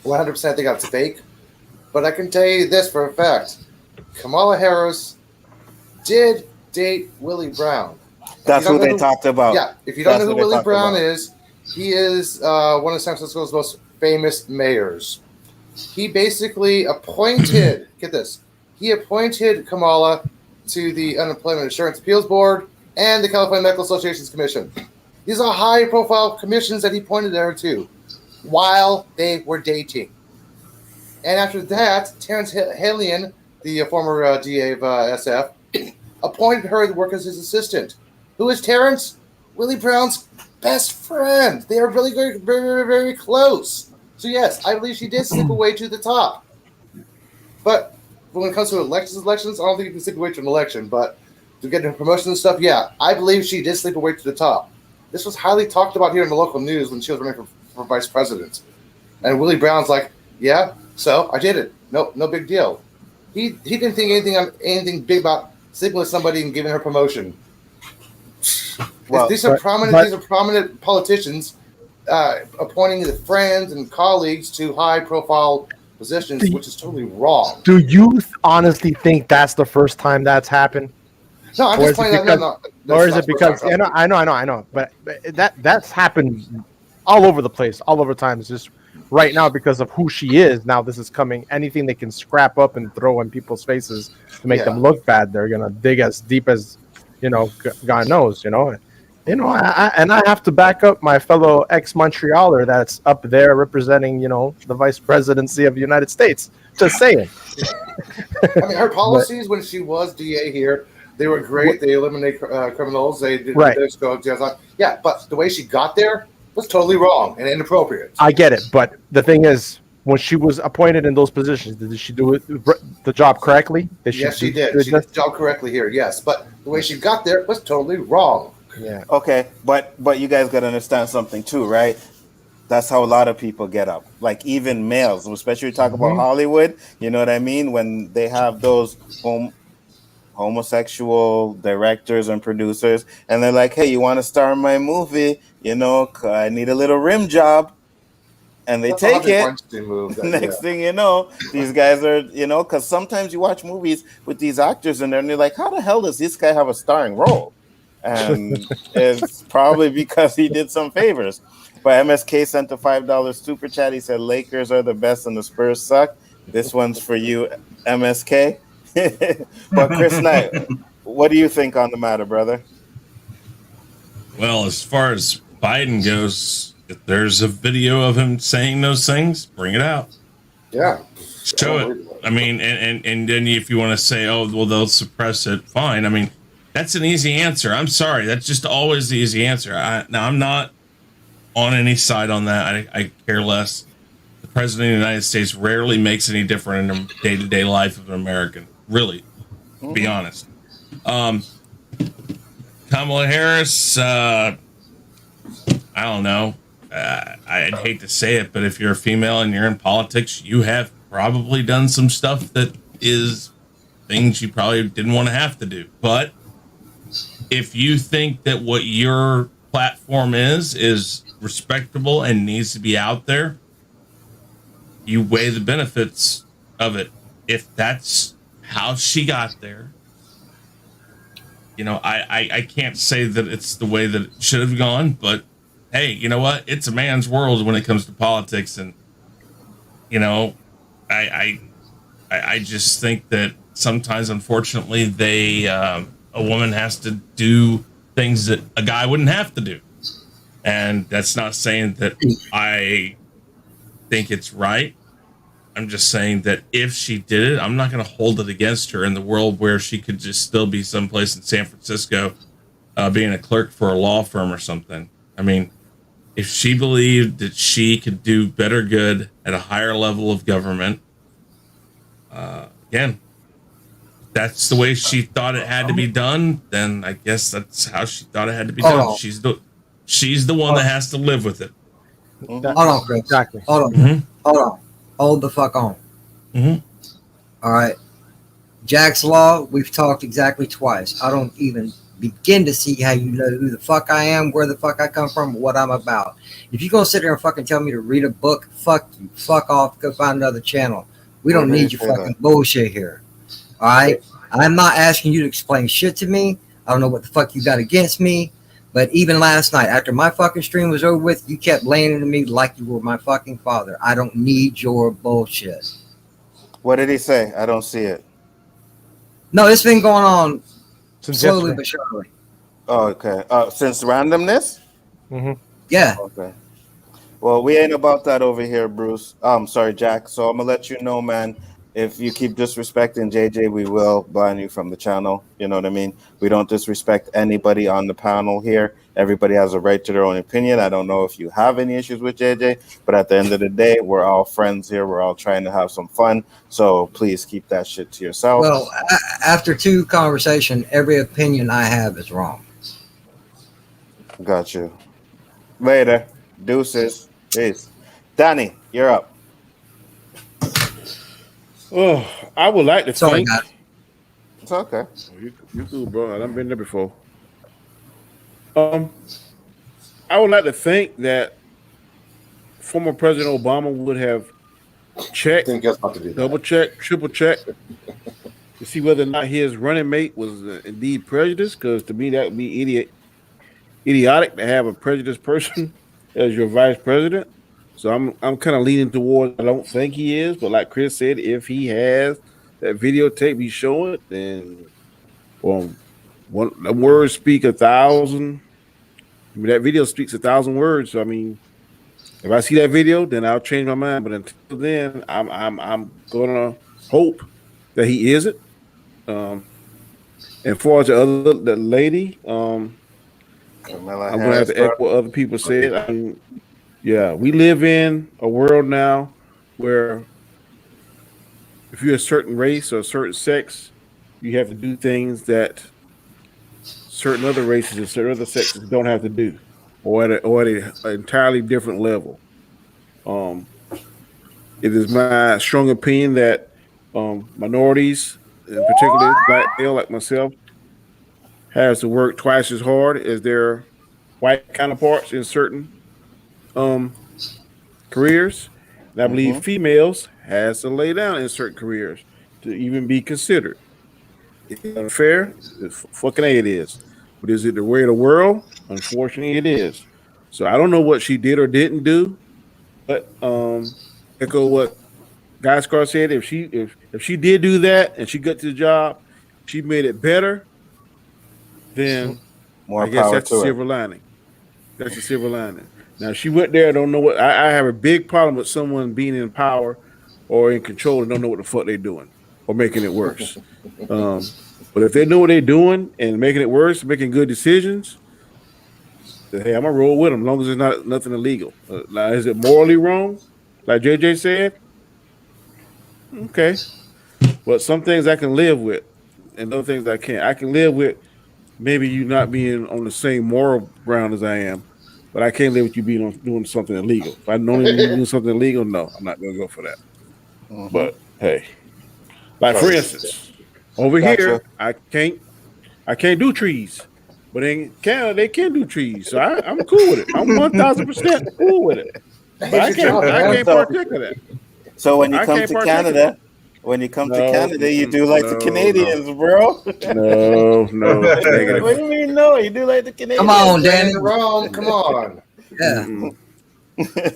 100% think that's fake. But I can tell you this for a fact. Kamala Harris did date Willie Brown. That's who they talked about. Yeah, if you don't know who Willie Brown is, he is one of San Francisco's most famous mayors. He basically appointed, get this, he appointed Kamala to the Unemployment Insurance Appeals Board and the California Medical Association's Commission. These are high-profile commissions that he pointed her to while they were dating. And after that, Terrence Halian, the former DA of SF, appointed her to work as his assistant. Who is Terrence? Willie Brown's best friend. They are really very, very, very close. So yes, I believe she did slip away to the top. But when it comes to elections, I don't think you can slip away to an election. But to get into promotion and stuff, yeah, I believe she did slip away to the top. This was highly talked about here in the local news when she was running for vice president. And Willie Brown's like, yeah, so I did it. No big deal. He didn't think anything big about sleeping with somebody and giving her promotion. Well, these are prominent politicians appointing their friends and colleagues to high-profile positions, which is totally wrong. Do you honestly think that's the first time that's happened? No, I'm just pointing that. Or is it because I know, but that's happened all over the place, all over times. Just right now, because of who she is, now this is coming. Anything they can scrap up and throw in people's faces to make them look bad, they're gonna dig as deep as God knows. I have to back up my fellow ex-Montrealer that's up there representing, the vice presidency of the United States. Just saying. I mean, her policies when she was DA here, they were great. They eliminate criminals. They did yeah, but the way she got there was totally wrong and inappropriate. I get it, but the thing is, when she was appointed in those positions, did she do the job correctly? Yes, she did. She did the job correctly here, yes. But the way she got there was totally wrong. Yeah. Okay, but you guys got to understand something too, right? That's how a lot of people get up. Like even males, especially talk about Hollywood. You know what I mean? When they have those homosexual directors and producers, and they're like, "Hey, you want to star in my movie? I need a little rim job." And they take it. Next thing you know, these guys are, because sometimes you watch movies with these actors and they're like, how the hell does this guy have a starring role? And it's probably because he did some favors. But MSK sent a $5 super chat. He said, Lakers are the best and the Spurs suck. This one's for you, MSK. But Chris Knight, what do you think on the matter, brother? Well, as far as Biden goes, if there's a video of him saying those things, bring it out. Yeah. Show it. I mean, and then if you want to say, oh, well, they'll suppress it, fine. I mean, that's an easy answer. I'm sorry. That's just always the easy answer. Now, I'm not on any side on that. I care less. The president of the United States rarely makes any difference in the day-to-day life of an American. Really, to be honest. Kamala Harris, I don't know. I'd hate to say it, but if you're a female and you're in politics, you have probably done some stuff that is things you probably didn't want to have to do. But if you think that what your platform is respectable and needs to be out there, you weigh the benefits of it. If that's how she got there, I can't say that it's the way that it should have gone, but hey, you know what? It's a man's world when it comes to politics, and you know, I just think that sometimes, unfortunately, a woman has to do things that a guy wouldn't have to do, and that's not saying that I think it's right. I'm just saying that if she did it, I'm not going to hold it against her in the world where she could just still be someplace in San Francisco, being a clerk for a law firm or something. I mean, if she believed that she could do better good at a higher level of government, again, that's the way she thought it had to be done, then I guess that's how she thought it had to be done. She's the one that has to live with it. Hold on, Chris. Exactly. Hold on. Mm-hmm. Hold on. Hold the fuck on. Mm-hmm. All right. Jack's Law, we've talked exactly twice. I don't even begin to see how you know who the fuck I am, where the fuck I come from, what I'm about. If you're going to sit there and fucking tell me to read a book, fuck you. Fuck off. Go find another channel. We don't need your fucking bullshit here. All right? I'm not asking you to explain shit to me. I don't know what the fuck you got against me. But even last night, after my fucking stream was over with, you kept laying into me like you were my fucking father. I don't need your bullshit. What did he say? I don't see it. No, it's been going on Since slowly yesterday. but surely. Oh, okay. Since randomness? Mm-hmm. Yeah. Okay. Well, we ain't about that over here, Bruce. Sorry, Jack. So I'm gonna let you know, man. If you keep disrespecting JJ, we will ban you from the channel. You know what I mean? We don't disrespect anybody on the panel here. Everybody has a right to their own opinion. I don't know if you have any issues with JJ, but at the end of the day, we're all friends here. We're all trying to have some fun. So please keep that shit to yourself. Well, after two conversations, every opinion I have is wrong. Got you. Later. Deuces. Peace. Danny, you're up. Oh, I would like to Sorry, think. guys. It's okay. You cool, bro. I've been there before. I would like to think that former President Obama would have checked, double checked, triple checked to see whether or not his running mate was indeed prejudiced. Because to me, that would be idiotic to have a prejudiced person as your vice president. So I'm kind of leaning towards I don't think he is, but like Chris said, if he has that videotape he's showing, then the words speak 1,000. I mean, that video speaks 1,000 words. So I mean, if I see that video, then I'll change my mind. But until then, I'm gonna hope that he isn't. And for the lady, I'm gonna have to echo what other people said. I mean, yeah, we live in a world now where if you're a certain race or a certain sex, you have to do things that certain other races and certain other sexes don't have to do, or at an entirely different level. It is my strong opinion that minorities, in particular black male like myself, has to work twice as hard as their white counterparts in certain careers. And I believe females has to lay down in certain careers to even be considered. It's unfair. It's fucking A, it is. But is it the way of the world? Unfortunately, it is. So I don't know what she did or didn't do, but echo what Guy Scar said. If she did do that and she got to the job, she made it better, then I guess that's a silver lining. That's a silver lining. Now she went there. I don't know what. I have a big problem with someone being in power or in control and don't know what the fuck they're doing or making it worse. But if they know what they're doing and making it worse, making good decisions, then, hey, I'm gonna roll with them as long as it's not nothing illegal. Now, is it morally wrong? Like JJ said, okay. But some things I can live with, and other things I can't. I can live with maybe you not being on the same moral ground as I am. But I can't live with you being doing something illegal. If I know you're doing something illegal, no, I'm not going to go for that. But hey, like for instance, over here, I can't do trees, but in Canada they can do trees, so I'm cool with it. I'm 1,000% cool with it. But I can't partake of that. So when you come to Canada. When you come to Canada, you do like the Canadians, bro. No. What do you mean, no? You do like the Canadians. Come on, Danny. Rome, come on. Yeah.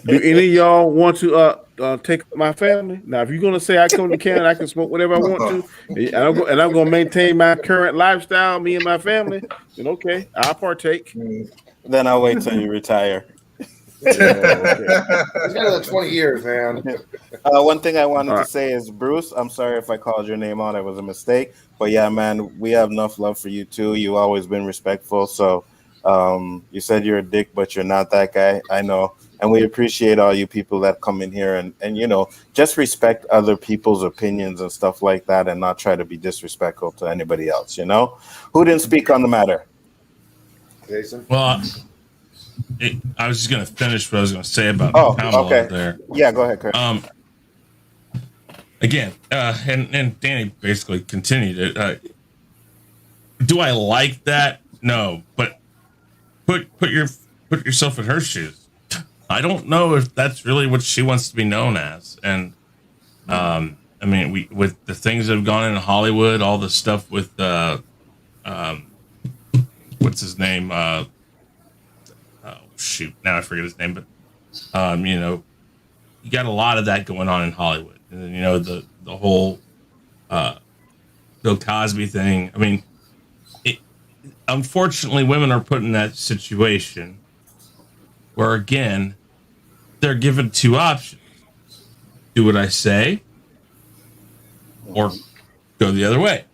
Do any of y'all want to take my family? Now, if you're gonna say I come to Canada, I can smoke whatever I want to, and I'm gonna maintain my current lifestyle, me and my family, then okay, I'll partake. Then I'll wait till you retire. He's got another 20 years, man. One thing I wanted to say is, Bruce, I'm sorry if I called your name out. It was a mistake. But yeah, man, we have enough love for you too. You've always been respectful. So you said you're a dick, but you're not that guy. I know. And we appreciate all you people that come in here and you know, just respect other people's opinions and stuff like that and not try to be disrespectful to anybody else, you know? Who didn't speak on the matter? Jason? Well, I was just going to finish what I was going to say about Pamela there. Yeah, go ahead, Chris. Again, and Danny basically continued it. Do I like that? No, but put yourself in her shoes. I don't know if that's really what she wants to be known as. And I mean, with the things that have gone in Hollywood, all the stuff with what's his name? Oh shoot, now I forget his name. But you know, you got a lot of that going on in Hollywood, and then, you know, the whole Bill Cosby thing. I mean, unfortunately, women are put in that situation where, again, they're given two options: do what I say, or go the other way.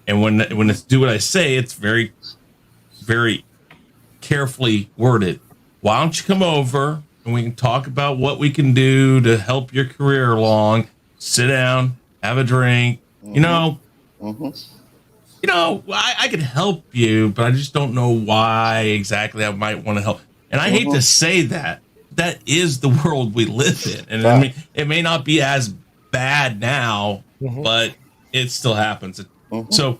And when it's do what I say, it's very, very carefully worded. Why don't you come over and we can talk about what we can do to help your career along? Sit down, have a drink. You know, you know, I can help you, but I just don't know why exactly I might want to help. And I hate to say that. That is the world we live in. And I mean, it may not be as bad now, but it still happens. So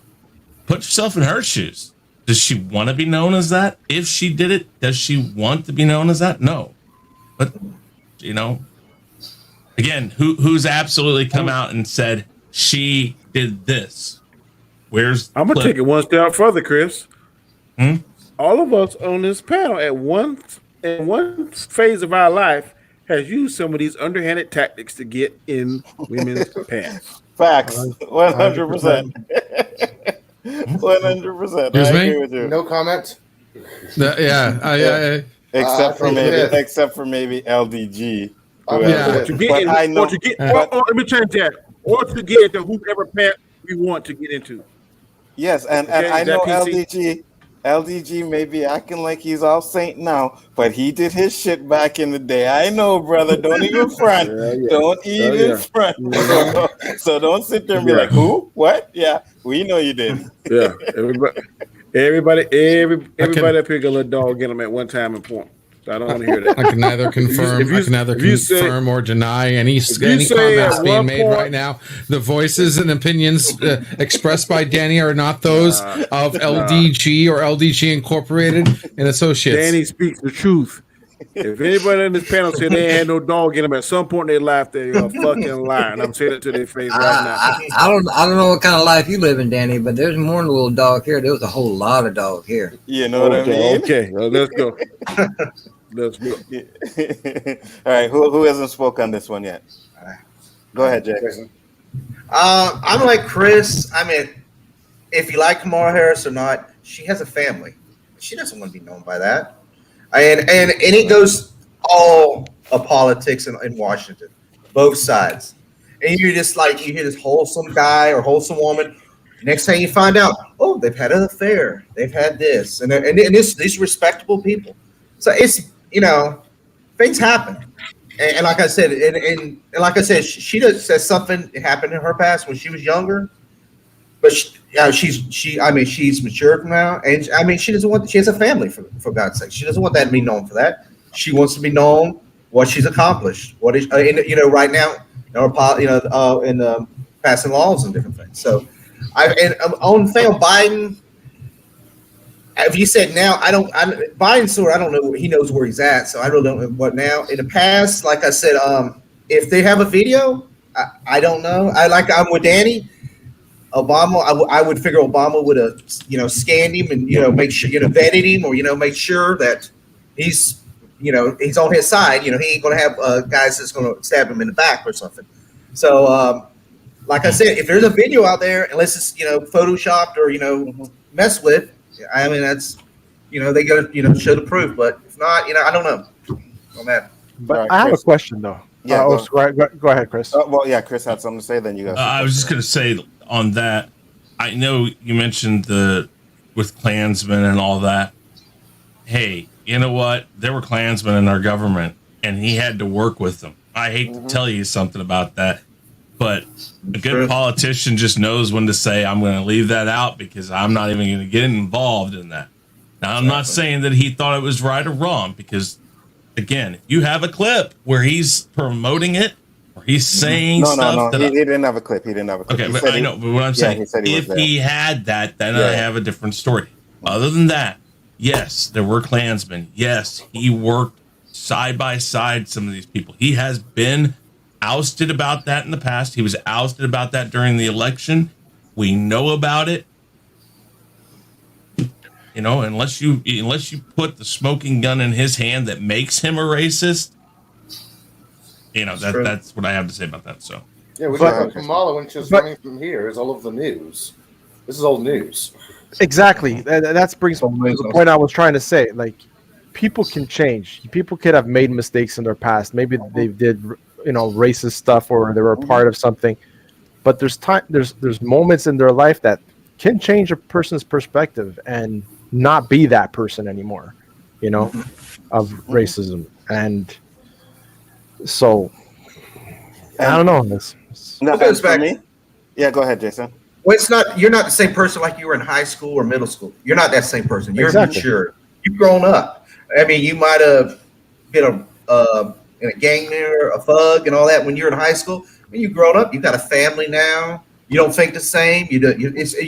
put yourself in her shoes. Does she want to be known as that? If she did it, does she want to be known as that? No. But, you know, again, who's absolutely come out and said she did this? I'm going to take it one step further, Chris. All of us on this panel in one phase of our life has used some of these underhanded tactics to get in women's pants. Facts. 100%. 100%. I agree with you. No comment. Except for maybe LDG. Let me change that. Or to get into whoever pants we want to get into. Yes, and I know LDG may be acting like he's all saint now, but he did his shit back in the day. I know, brother. Don't even front. Don't even front. So don't sit there and be like, who? What? Yeah, we know you did. Yeah, everybody up here got a little dog in them at one time and point. So I don't want to hear that. I can neither confirm or deny any comments being made right now. The voices and opinions expressed by Danny are not those of LDG or LDG Incorporated and Associates. Danny speaks the truth. If anybody in this panel said they had no dog in them, at some point in their life, they're a fucking lying. I'm saying it to their face right now. I don't know what kind of life you live in, Danny, but there's more than a little dog here. There was a whole lot of dog here. You know what I mean? Okay, well, let's go. Let's go. All right, who hasn't spoke on this one yet? Go ahead, Jackson. I'm like Chris. I mean, if you like Kamala Harris or not, she has a family. She doesn't want to be known by that. And it goes all of politics in Washington, both sides. And you're just like, you hear this wholesome guy or wholesome woman. Next thing you find out, oh, they've had an affair. They've had this. And these respectable people. So it's, you know, things happen. And like I said, and like I said, she says something happened in her past when she was younger. But she's matured now, and I mean, she doesn't want. She has a family, for God's sake. She doesn't want that to be known for that. She wants to be known what she's accomplished. What is right now, in passing laws and different things. So, on the thing of Biden, if you said now, Biden's I don't know. He knows where he's at, so I really don't know what now. In the past, like I said, if they have a video, I don't know. I'm with Danny. Obama, I would figure Obama would have, scanned him and, make sure, vetted him or, make sure that he's, he's on his side. He ain't gonna have guys that's gonna stab him in the back or something. So, like I said, if there's a video out there, unless it's photoshopped or messed with, I mean that's they gotta show the proof. But if not, I don't know on that. But Right, I have Chris. a question though. Yeah, go ahead, Chris. Well, yeah, Chris had something to say. Then you guys. I was just going to say on that. I know you mentioned with Klansmen and all that. Hey, you know what? There were Klansmen in our government, and he had to work with them. I hate to tell you something about that, but a good politician just knows when to say, I'm going to leave that out because I'm not even going to get involved in that. Now, I'm not saying that he thought it was right or wrong because, again, you have a clip where he's promoting it or he's saying stuff. No, he didn't have a clip. Okay, but I know, but what I'm saying, if he had that, then I have a different story. Other than that, yes, there were Klansmen. Yes, he worked side by side some of these people. He has been ousted about that in the past. He was ousted about that during the election. We know about it. Unless you put the smoking gun in his hand that makes him a racist, that's what I have to say about that. So yeah, we got Kamala when she was running from here. Is all of the news. This is old news. Exactly. That brings me to the point I was trying to say. Like, people can change. People could have made mistakes in their past. Maybe they did, racist stuff or they were a part of something. But there's moments in their life that can change a person's perspective and not be that person anymore, of racism. And so, I don't know. No, goes back. me? Yeah, go ahead, Jason. Well, you're not the same person like you were in high school or middle school. You're not that same person. You're mature. You've grown up. I mean, you might have been in a gang leader, a thug, and all that when you're in high school. When you've grown up, you've got a family now. You don't think the same. You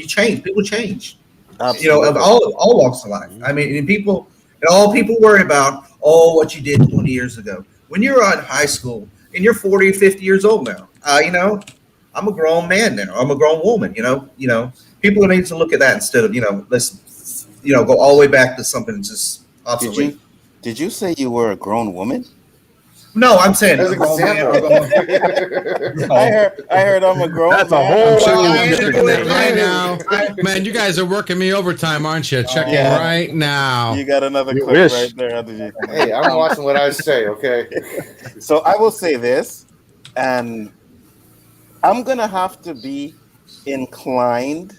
change. People change. Absolutely. Of all walks of life. I mean, all people worry about, what you did 20 years ago. When you're in high school and you're 40 or 50 years old now, I'm a grown man now. I'm a grown woman. People need to look at that instead of let's go all the way back to something just obsolete. Did you say you were a grown woman? No, I'm saying As an example. I heard I'm a grown man. That's a whole right now. Man, you guys are working me overtime, aren't you? Checking right now. You got another clip wish. right there. Hey, I'm watching what I say, okay? So I will say this, and I'm going to have to be inclined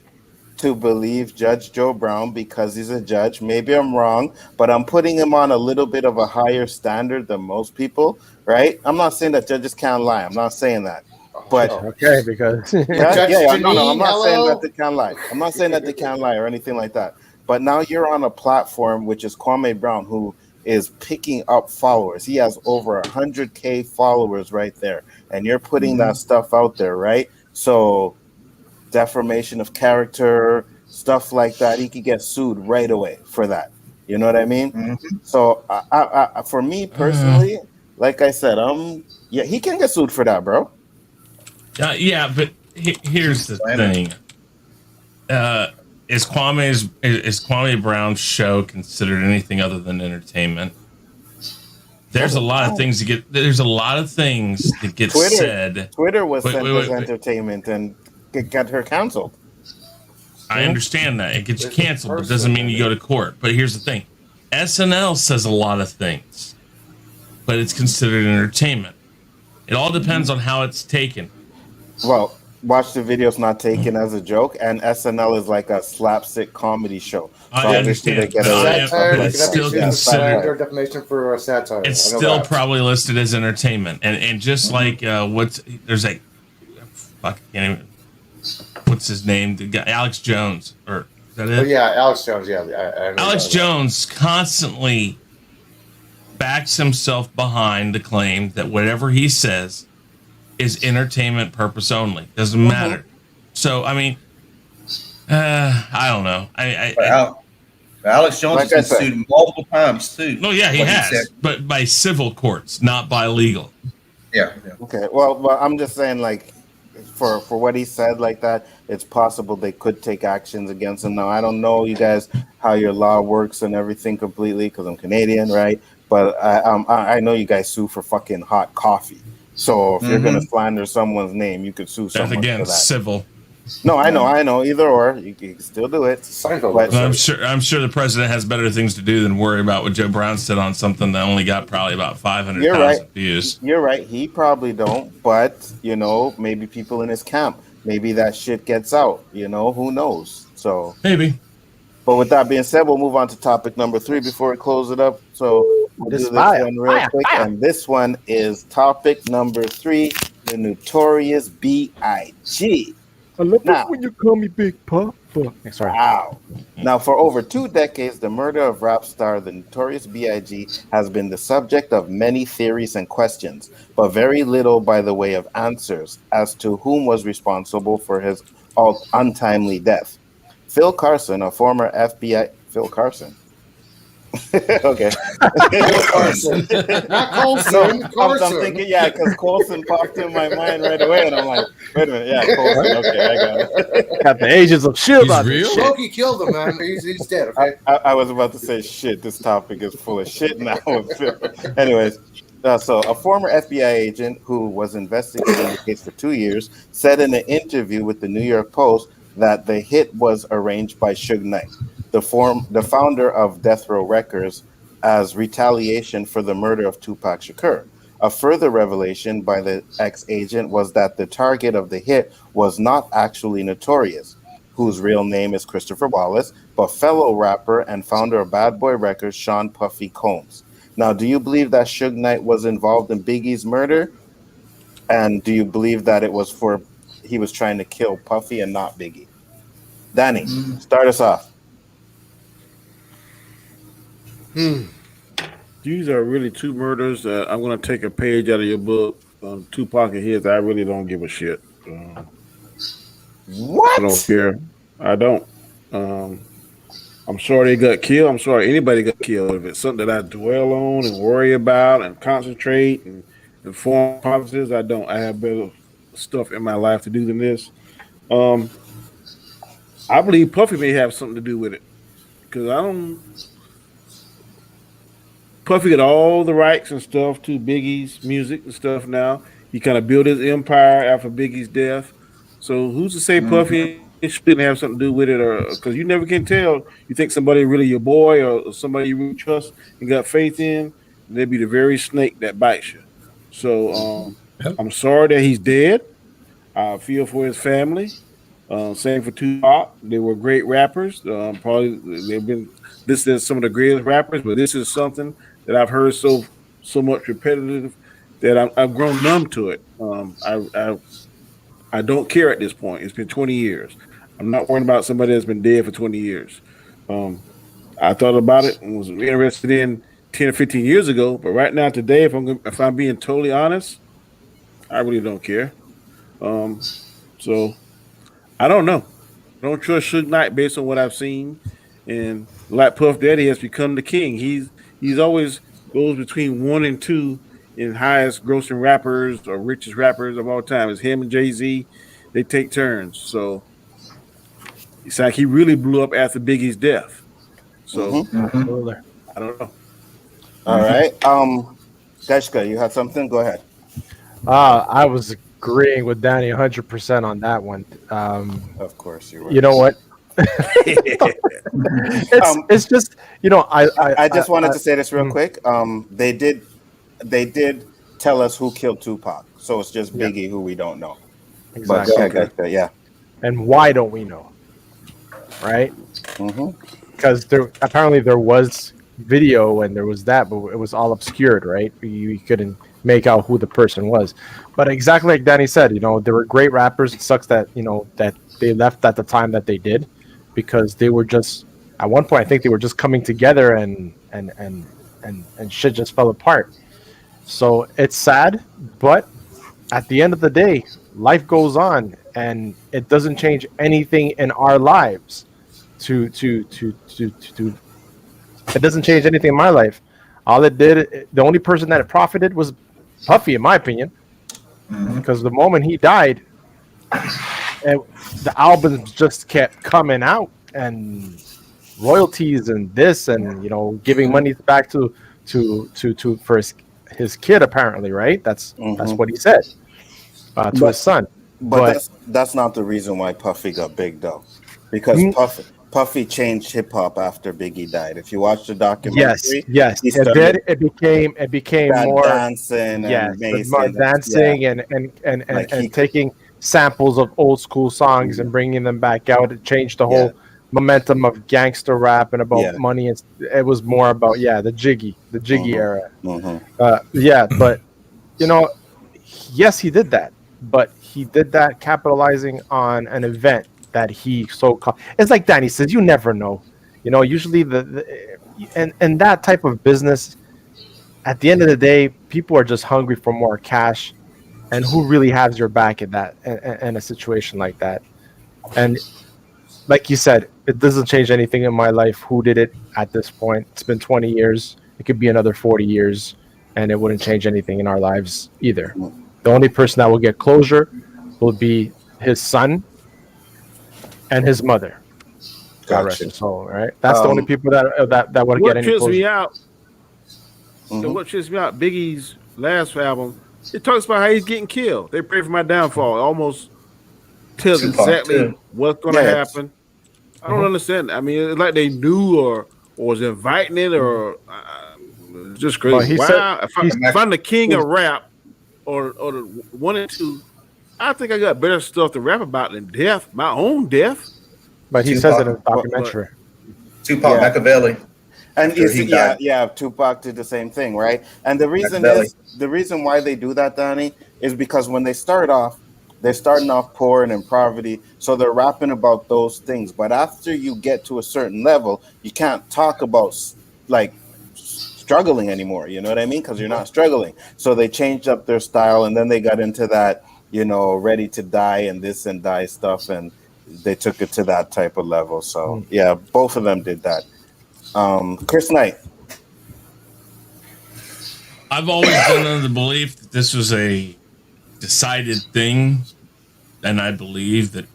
to believe Judge Joe Brown because he's a judge. Maybe I'm wrong, but I'm putting him on a little bit of a higher standard than most people, right? I'm not saying that judges can't lie. I'm not saying that. But okay, because no, I'm not saying that they can't lie. I'm not saying that they can't lie or anything like that. But now you're on a platform which is Kwame Brown, who is picking up followers. He has over 100K followers right there, and you're putting that stuff out there, right? So defamation of character, stuff like that, he could get sued right away for that. You know what I mean? Mm-hmm. So I for me personally, like I said, he can get sued for that, bro. But here's the thing: is Kwame Brown's show considered anything other than entertainment? There's a lot of things that get said. Twitter was sent as entertainment and it got her canceled. I understand that. It gets you canceled, but it doesn't mean you go to court. But here's the thing. SNL says a lot of things, but it's considered entertainment. It all depends on how it's taken. Well, watch the videos not taken as a joke, and SNL is like a slapstick comedy show. So I understand. It's still considered definition for a satire. It's still probably listed as entertainment, and just like what's his name? The guy, Alex Jones, or is that it? Oh, yeah, Alex Jones. Yeah, Alex Jones constantly backs himself behind the claim that whatever he says is entertainment purpose only. Doesn't matter. So I mean, I don't know. Alex Jones has been sued multiple times too. No, yeah, he has, but by civil courts, not by legal. Yeah. Okay. Well, I'm just saying, like, for what he said like that, it's possible they could take actions against him. Now, I don't know, you guys, how your law works and everything completely because I'm Canadian, right? but I know you guys sue for fucking hot coffee. So if you're gonna slander someone's name, you could sue That's someone again for that. civil. No, I know. Either or, you can still do it. Seinfeld. I'm sure the president has better things to do than worry about what Joe Brown said on something that only got probably about 500,000 views. You're right. He probably don't, but maybe people in his camp, maybe that shit gets out. Who knows? So maybe. But with that being said, we'll move on to topic number 3 before we close it up. So we'll do this one real quick, and this one is topic number 3: the notorious B.I.G. I love it when you call me Big Papa. Sorry. Wow. Now, for over 2 decades, the murder of rap star the Notorious B.I.G. has been the subject of many theories and questions, but very little by the way of answers as to whom was responsible for his untimely death. Phil Carson, a former FBI... Phil Carson? Okay. Carson. Not Colson. I'm thinking, because Colson popped in my mind right away, and I'm like, wait a minute, Colson. Okay, I got it. Got the Agents of S.H.I.E.L.D. on this shit. Loki killed him, man. He's dead, okay? I was about to say shit. This topic is full of shit now. Anyways, so a former FBI agent who was investigating the case for 2 years said in an interview with the New York Post that the hit was arranged by Suge Knight, the founder of Death Row Records, as retaliation for the murder of Tupac Shakur. A further revelation by the ex-agent was that the target of the hit was not actually Notorious, whose real name is Christopher Wallace, but fellow rapper and founder of Bad Boy Records, Sean Puffy Combs. Now, do you believe that Suge Knight was involved in Biggie's murder? And do you believe that he was trying to kill Puffy and not Biggie? Danny, start us off. These are really 2 murders that I'm going to take a page out of your book. Tupac and his, I really don't give a shit. What? I don't care. I don't. I'm sorry they got killed. I'm sorry anybody got killed. If it's something that I dwell on and worry about and concentrate and form policies, I don't. I have better stuff in my life to do than this. I believe Puffy may have something to do with it because Puffy got all the rights and stuff to Biggie's music and stuff now. He kind of built his empire after Biggie's death. So who's to say Puffy shouldn't have something to do with it? Or because you never can tell. You think somebody really your boy or somebody you really trust and got faith in, and they'd be the very snake that bites you. So I'm sorry that he's dead. I feel for his family. Same for Tupac. They were great rappers. Probably they've been listed as some of the greatest rappers, but this is something that I've heard so much repetitive that I've grown numb to it. I don't care at this point. It's been 20 years. I'm not worrying about somebody that's been dead for 20 years. I thought about it and was interested in 10 or 15 years ago, but right now today, if I'm being totally honest, I really don't care. So I don't know. I don't trust Suge Knight based on what I've seen, and like Puff Daddy has become the king. He's always goes between 1 and 2 in highest grossing rappers or richest rappers of all time. It's him and Jay-Z. They take turns. So it's like he really blew up after Biggie's death. So I don't know. All right. Deshka, you had something? Go ahead. I was agreeing with Danny 100% on that one. Of course you were. You know what? it's just, I just wanted to say this real quick. They did tell us who killed Tupac, so it's just Biggie who we don't know. Exactly. But, yeah. And why don't we know? Right? Because apparently there was video and there was that, but it was all obscured, right? You couldn't make out who the person was. But exactly like Danny said, they were great rappers. It sucks that that they left at the time that they did, because they were just, at one point I think they were just coming together and shit just fell apart. So it's sad, but at the end of the day, life goes on, and it doesn't change anything in our lives. It doesn't change anything in my life. All it did, the only person that it profited was Puffy, in my opinion, because the moment he died, the albums just kept coming out, and royalties and this, and giving money back to for his kid, apparently, right? That's what he said to his son. But that's not the reason why Puffy got big, though, because Puffy changed hip hop after Biggie died. If you watch the documentary, yes, it became more dancing, more dancing, and taking samples of old school songs and bringing them back out. It changed the whole momentum of gangster rap and about money. It was more about the jiggy era. But yes, he did that, but he did that capitalizing on an event that he it's like Danny says, you never know. Usually and that type of business, at the end of the day, people are just hungry for more cash, and who really has your back in that in a situation like that? And like you said, it doesn't change anything in my life who did it at this point. It's been 20 years. It could be another 40 years, and it wouldn't change anything in our lives either. The only person that will get closure will be his son and his mother. God rest his soul, right? That's the only people that want to get any closure. What trips me out, Biggie's last album, it talks about how he's getting killed. They pray for my downfall. It almost tells exactly what's going to happen. I don't understand. I mean, it's like they knew or was inviting it, or just crazy. Wow! If I'm the king of rap, or the one and two, I think I got better stuff to rap about than death, my own death. But he says it in the documentary. Tupac Machiavelli. And Tupac did the same thing, right? And the reason why they do that, Danny, is because when they start off, they're starting off poor and in poverty, so they're rapping about those things. But after you get to a certain level, you can't talk about like struggling anymore. You know what I mean? Because you're not struggling. So they changed up their style, and then they got into that, ready to die and this and die stuff, and they took it to that type of level. So both of them did that. Chris Knight. I've always been under the belief that this was a decided thing, and I believe that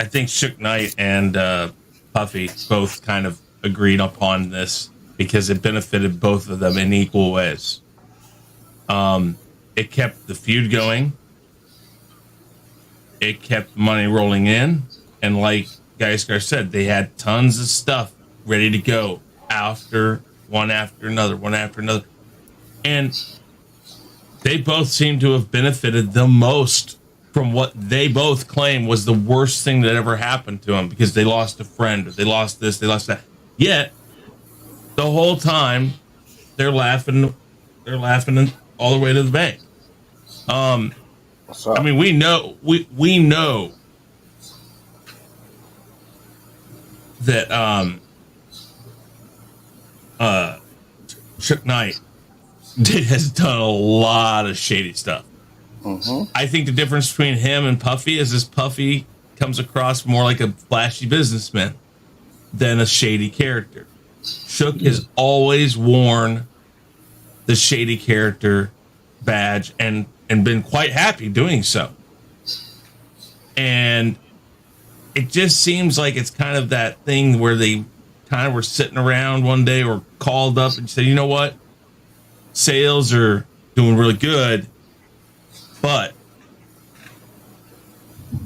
I think Suge Knight and Puffy both kind of agreed upon this because it benefited both of them in equal ways. It kept the feud going. It kept money rolling in, and like Geisker said, they had tons of stuff ready to go one after another, and they both seem to have benefited the most from what they both claim was the worst thing that ever happened to them, because they lost a friend, or they lost this, they lost that. Yet the whole time they're laughing all the way to the bank. I mean, we know that Suge Knight has done a lot of shady stuff. I think the difference between him and Puffy is this: Puffy comes across more like a flashy businessman than a shady character. Suge has always worn the shady character badge and been quite happy doing so. And it just seems like it's kind of that thing where they kind of were sitting around one day or called up and said, you know what? Sales are doing really good, but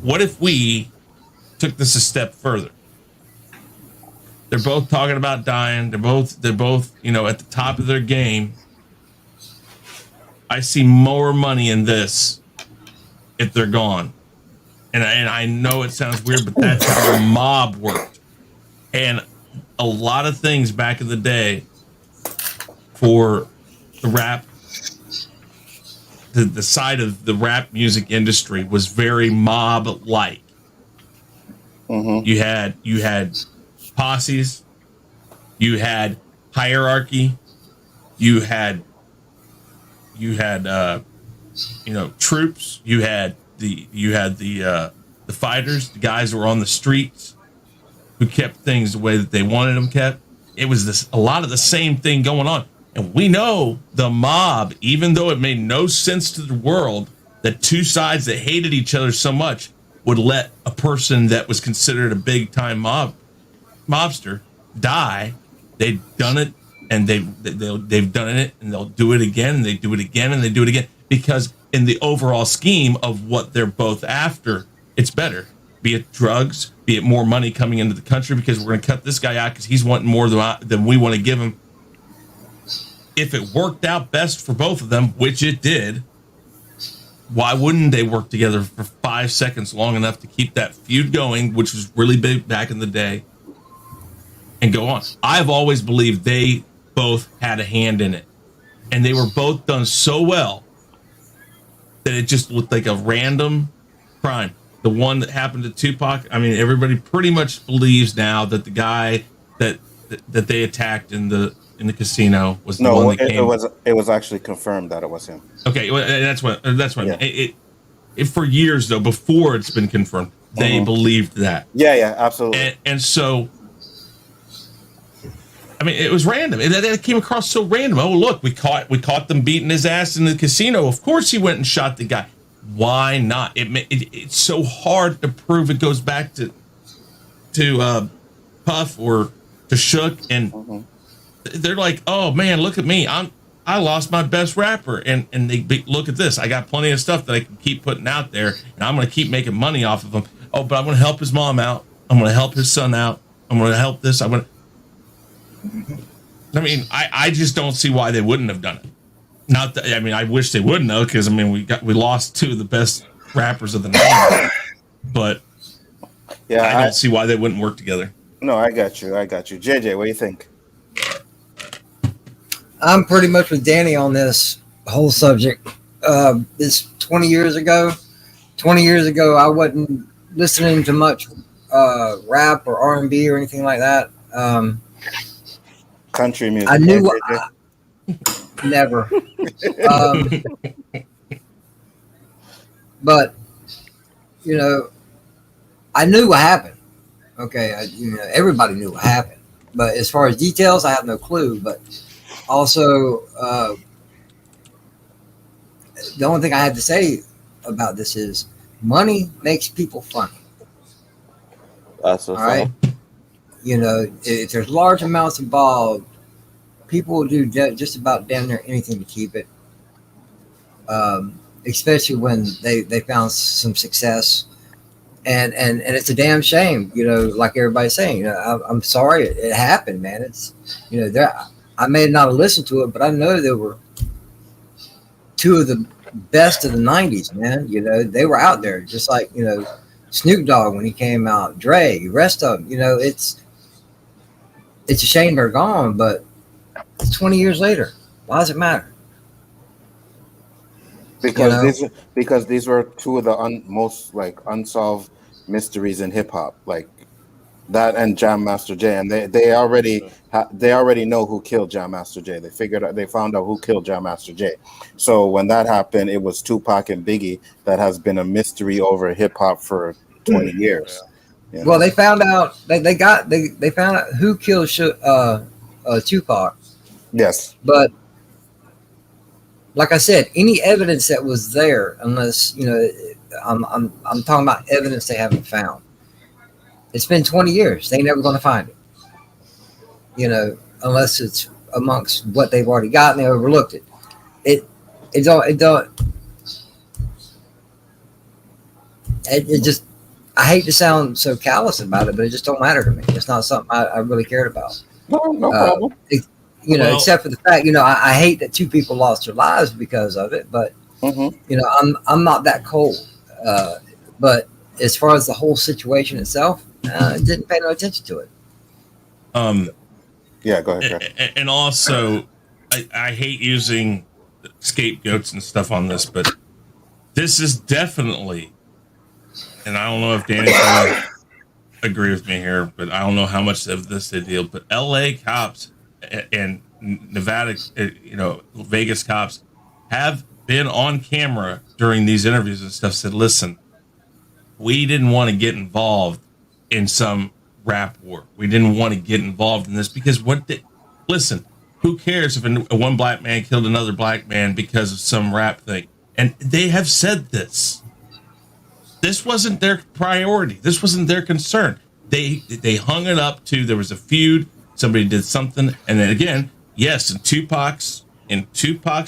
what if we took this a step further? They're both talking about dying. They're both, at the top of their game. I see more money in this if they're gone. And I know it sounds weird, but that's how the mob worked. And a lot of things back in the day for the rap, the side of the rap music industry was very mob-like. You had posses, you had hierarchy, you had troops, you had the fighters, the guys who were on the streets who kept things the way that they wanted them kept. It was a lot of the same thing going on. And we know the mob, even though it made no sense to the world, that two sides that hated each other so much, would let a person that was considered a big time mobster die. They've done it, and they've done it, and they'll do it again, and they do it again, and they do it again, because in the overall scheme of what they're both after, it's better. Be it drugs, be it more money coming into the country, because we're going to cut this guy out because he's wanting more than we want to give him. If it worked out best for both of them, which it did, why wouldn't they work together for 5 seconds long enough to keep that feud going, which was really big back in the day, and go on? I've always believed they both had a hand in it, and they were both done so well that it just looked like a random crime. The one that happened to Tupac, I mean, everybody pretty much believes now that the guy that they attacked in the casino was the one that came. It was actually confirmed that it was him. Okay, well, that's what yeah. It for years though, before it's been confirmed, they believed that. Yeah, absolutely. And so, I mean, it was random. That came across so random. Oh, look, we caught them beating his ass in the casino. Of course, he went and shot the guy. Why not? It's so hard to prove. It goes back to Puff or to Shook, and they're like, "Oh man, look at me! I lost my best rapper," and they look at this. I got plenty of stuff that I can keep putting out there, and I'm going to keep making money off of him. Oh, but I'm going to help his mom out. I'm going to help his son out. I'm going to help this. I mean, I just don't see why they wouldn't have done it. Not that, I mean, I wish they would know, because I mean, we lost two of the best rappers of the night, but yeah, I don't see why they wouldn't work together. No, I got you. JJ, what do you think? I'm pretty much with Danny on this whole subject. This 20 years ago, I wasn't listening to much rap or R&B or anything like that. Country music. I knew never. But you know, I knew what happened. Okay, everybody knew what happened. But as far as details, I have no clue. But also, the only thing I had to say about this is money makes people funny. That's all right. You know, if there's large amounts involved, people will do just about damn near anything to keep it. Especially when they found some success, and it's a damn shame. You know, like everybody's saying. You know, I'm sorry it happened, man. It's, you know, there. I may not have listened to it, but I know there were two of the best of the '90s, man. You know, they were out there, just like, you know, Snoop Dogg when he came out, Dre, the rest of them. You know, it's a shame they're gone, but it's 20 years later. Why does it matter? Because these were two of the most like unsolved mysteries in hip hop, like that and Jam Master Jay, and they already know who killed Jam Master Jay. They found out who killed Jam Master Jay. So when that happened, it was Tupac and Biggie that has been a mystery over hip hop for 20 years. You know? Well, they found out they found out who killed Tupac. Yes, but like I said, any evidence that was there, unless, you know, I'm talking about evidence they haven't found. It's been 20 years. They ain't never going to find it. You know, unless it's amongst what they've already got and they overlooked it. It just, I hate to sound so callous about it, but it just don't matter to me. It's not something I really cared about. No problem. You know, except for the fact, you know, I hate that two people lost their lives because of it, but you know, I'm not that cold. But as far as the whole situation itself, didn't pay no attention to it. Yeah, go ahead. And also, I hate using scapegoats and stuff on this, but this is definitely, and I don't know if Danny's going to agree with me here, but I don't know how much of this they deal, but LA cops and Nevada, you know, Vegas cops have been on camera during these interviews and stuff, said, listen, we didn't want to get involved in some rap war. We didn't want to get involved in this because listen, who cares if a one black man killed another black man because of some rap thing? And they have said this. This wasn't their priority. This wasn't their concern. They hung it up to there was a feud, somebody did something, and then again, yes, in Tupac's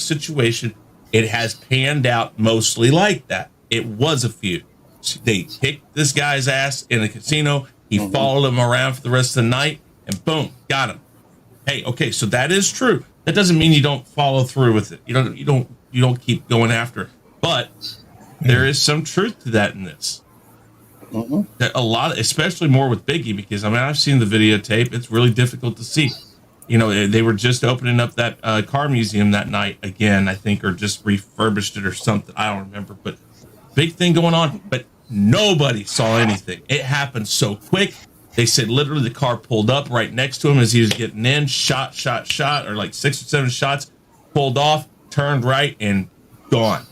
situation, it has panned out mostly like that. It was a feud. They kicked this guy's ass in a casino. He followed him around for the rest of the night, and boom, got him. Hey, okay, so that is true. That doesn't mean you don't follow through with it. You don't keep going after it. But there is some truth to that in this. That a lot, especially more with Biggie, because I mean I've seen the videotape. It's really difficult to see. You know, they were just opening up that car museum that night again, I think, or just refurbished it or something. I don't remember, but big thing going on. But nobody saw anything. It happened so quick. They said literally the car pulled up right next to him as he was getting in, shot, or like 6 or 7 shots, pulled off, turned right, and gone.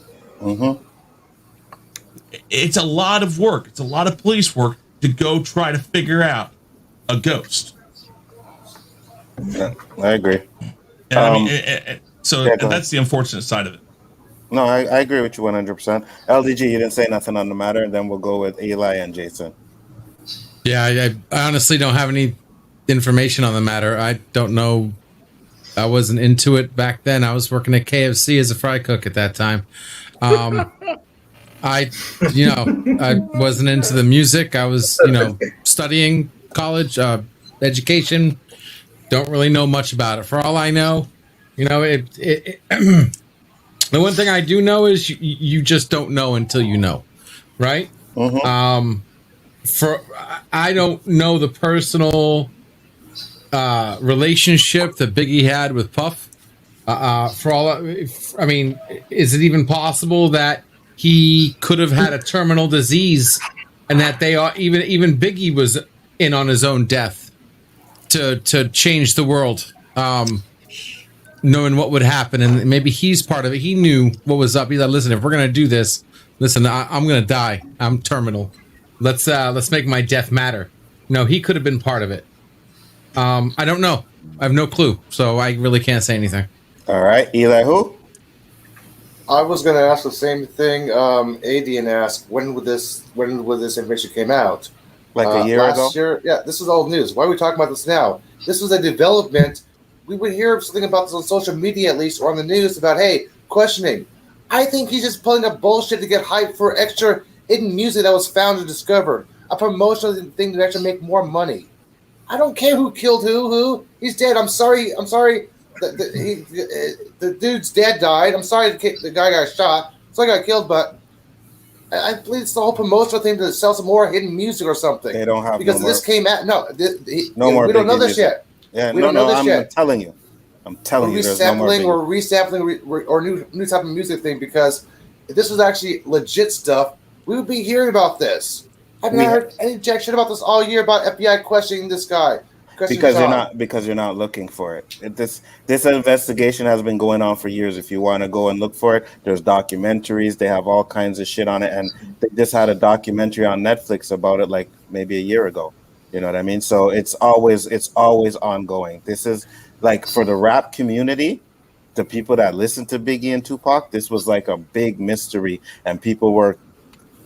It's a lot of work. It's a lot of police work to go try to figure out a ghost. Yeah, I agree. And I mean, that's the unfortunate side of it. No, I agree with you 100%. LDG, you didn't say nothing on the matter, and then we'll go with Eli and Jason. Yeah, I honestly don't have any information on the matter. I don't know. I wasn't into it back then. I was working at KFC as a fry cook at that time. I wasn't into the music. I was, studying college, education. Don't really know much about it. For all I know, the one thing I do know is you just don't know until you know, right? I don't know the personal relationship that Biggie had with Puff. Is it even possible that he could have had a terminal disease, and that they are even Biggie was in on his own death to change the world, knowing what would happen, and maybe he's part of it. He knew what was up. He's like, listen, if we're gonna do this, I'm gonna die. I'm terminal. Let's make my death matter. No, he could have been part of it. I don't know. I have no clue, so I really can't say anything. All right, Elihu. I was going to ask the same thing. Adian asked, when would this information came out? Like a year ago? Last year? Yeah, this is old news. Why are we talking about this now? This was a development. We would hear something about this on social media, at least, or on the news about, hey, questioning. I think he's just pulling up bullshit to get hype for extra hidden music that was found and discovered. A promotional thing to actually make more money. I don't care who killed who. He's dead. I'm sorry. The dude's dad died. I'm sorry the guy got shot. So I got killed, but I believe it's the whole promotional thing to sell some more hidden music or something. They don't have because no this more. Came out. No more. We don't know this music. yet. Yeah, we don't know this yet. I'm telling you. There's no more. Or resampling or new type of music thing, because if this was actually legit stuff, we would be hearing about this. I've not heard any jack shit about this all year about FBI questioning this guy. Because you're not looking for it. This investigation has been going on for years. If you want to go and look for it, there's documentaries. They have all kinds of shit on it, and they just had a documentary on Netflix about it like maybe a year ago. You know what I mean? So it's always ongoing. This is like for the rap community, the people that listen to Biggie and Tupac. This was like a big mystery, and people were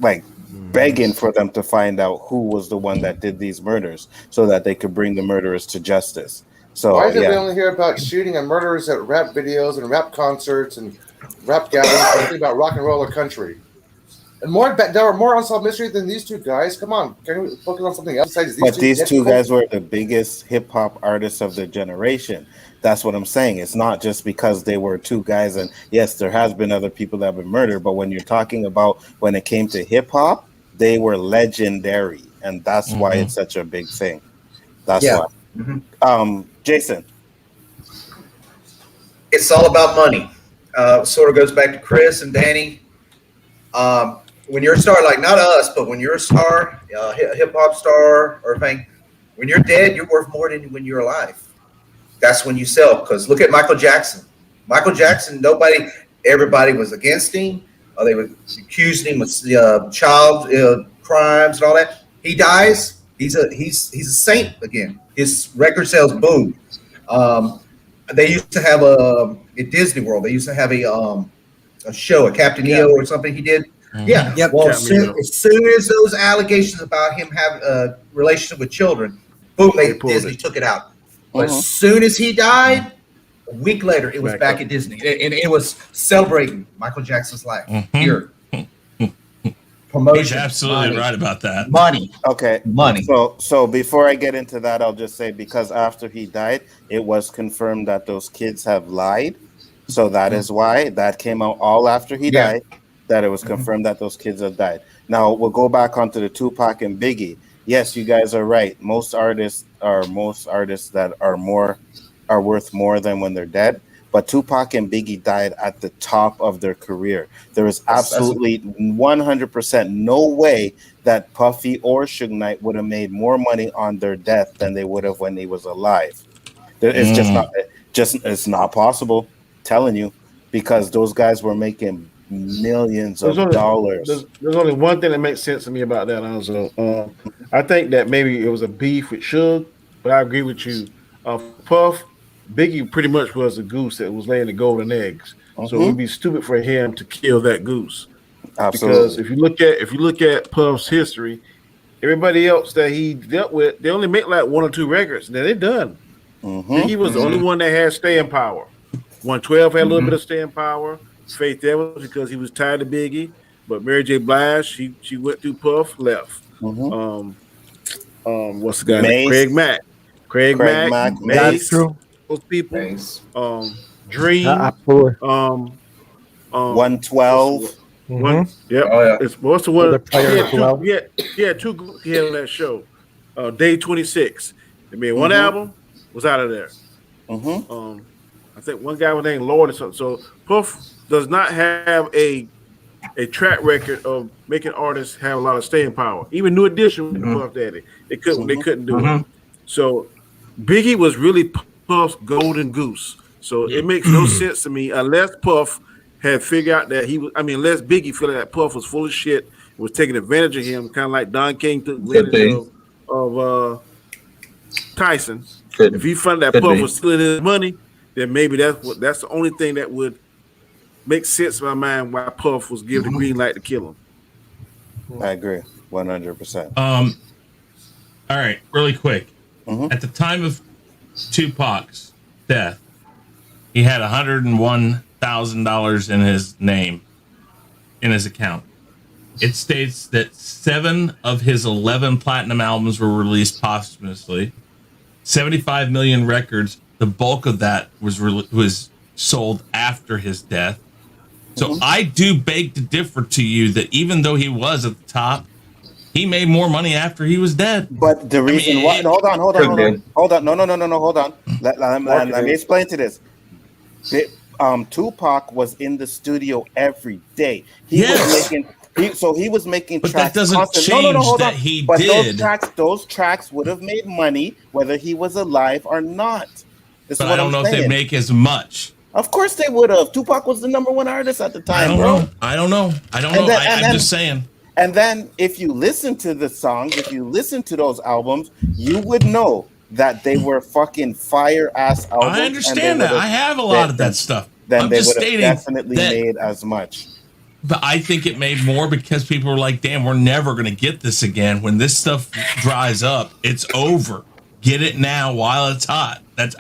like begging for them to find out who was the one that did these murders so that they could bring the murderers to justice. So why is it we only hear about shooting and murders at rap videos and rap concerts and rap gatherings? Something about rock and roll or country, and there are more unsolved mysteries than these two guys. Come on, can we focus on something else besides these two? But these two guys were the biggest hip hop artists of their generation. That's what I'm saying. It's not just because they were two guys, and yes, there has been other people that have been murdered, but when you're talking about when it came to hip hop, they were legendary, and that's why it's such a big thing. That's why. Jason. It's all about money. Sort of goes back to Chris and Danny. When you're a star, like not us, but when you're a star, hip hop star or anything, when you're dead, you're worth more than when you're alive. That's when you sell. Because look at Michael Jackson. Michael Jackson, everybody was against him. They were accusing him of child crimes and all that. He dies. He's a saint again. His record sales boom. They used to have at Disney World. They used to have a show, a Captain EO or something he did. Yeah. Yep. Well, Cameo. as soon as those allegations about him having a relationship with children, boom, pulled Disney it. took it out. But Mhm. as soon as he died, a week later, it was Back back up. at Disney, and it was celebrating Michael Jackson's life. Here, promotion. He's absolutely money, right about that. Money, Okay. money. So before I get into that, I'll just say because after he died, it was confirmed that those kids have lied. So that is why that came out all after he Yeah. died. That it was confirmed that those kids have died. Now we'll go back onto the Tupac and Biggie. Yes, you guys are right. Most artists that are worth more than when they're dead. But Tupac and Biggie died at the top of their career. There is absolutely 100% no way that Puffy or Suge Knight would have made more money on their death than they would have when he was alive. It's it's not possible. Telling you, because those guys were making millions of dollars. There's only one thing that makes sense to me about that, Alonzo. I think that maybe it was a beef with Suge, but I agree with you. Puff, Biggie pretty much was the goose that was laying the golden eggs. So it would be stupid for him to kill that goose. Absolutely. Because if you look at Puff's history, everybody else that he dealt with, they only make like 1 or 2 records, and then they're done. Biggie was the only one that had staying power. 112 had a little bit of staying power. Faith Evans because he was tied to Biggie, but Mary J. Blige, she went through Puff, left. What's the guy? Mace. Craig Mack, That's true. those people. Mace. Dream. Absolutely. 112. One. Yep. Oh, yeah. It's what's the one? The player as well. Yeah, 2 groups he had on that show. Day 26. They made one album, was out of there. I think one guy was named Lord or something. So Puff does not have a track record of making artists have a lot of staying power. Even New Edition with Puff Daddy, they couldn't do it. So Biggie was really Puff's golden goose. So it makes no sense to me unless Puff had figured out that unless Biggie felt that Puff was full of shit and was taking advantage of him, kind of like Don King took advantage of Tyson. If he found that Puff was stealing his money, then maybe that's the only thing that would make sense in my mind why Puff was given the green light to kill him. I agree, 100%. All right, really quick. At the time of Tupac's death, he had $101,000 in his name, in his account. It states that 7 of his 11 platinum albums were released posthumously. 75 million records. The bulk of that was sold after his death. So I do beg to differ to you that even though he was at the top, he made more money after he was dead. But the reason why, hold on. No, hold on. Let me explain to this. Tupac was in the studio every day. He was making but tracks. That doesn't constantly. change Hold that on. he but did. Those tracks would have made money whether he was alive or not. But I don't know if they make as much. Of course they would have. Tupac was the #1 artist at the time, I don't know. I'm just saying. And then if you listen to the songs, if you listen to those albums, you would know that they were fucking fire ass albums. I understand that. I have a lot of that stuff. Then they would have definitely made as much. But I think it made more because people were like, damn, we're never going to get this again. When this stuff dries up, it's over. Get it now while it's hot. That's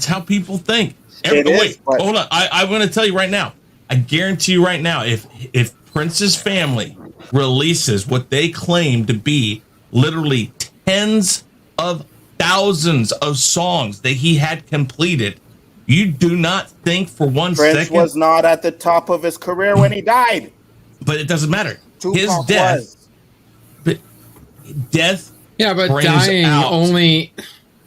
how people think. Hold on. I'm going to tell you right now. I guarantee you right now, if Prince's family releases what they claim to be literally tens of thousands of songs that he had completed, you do not think for one second Prince was not at the top of his career when he died. But it doesn't matter. Tupac His death. was. But death. Yeah, but brings dying out, only.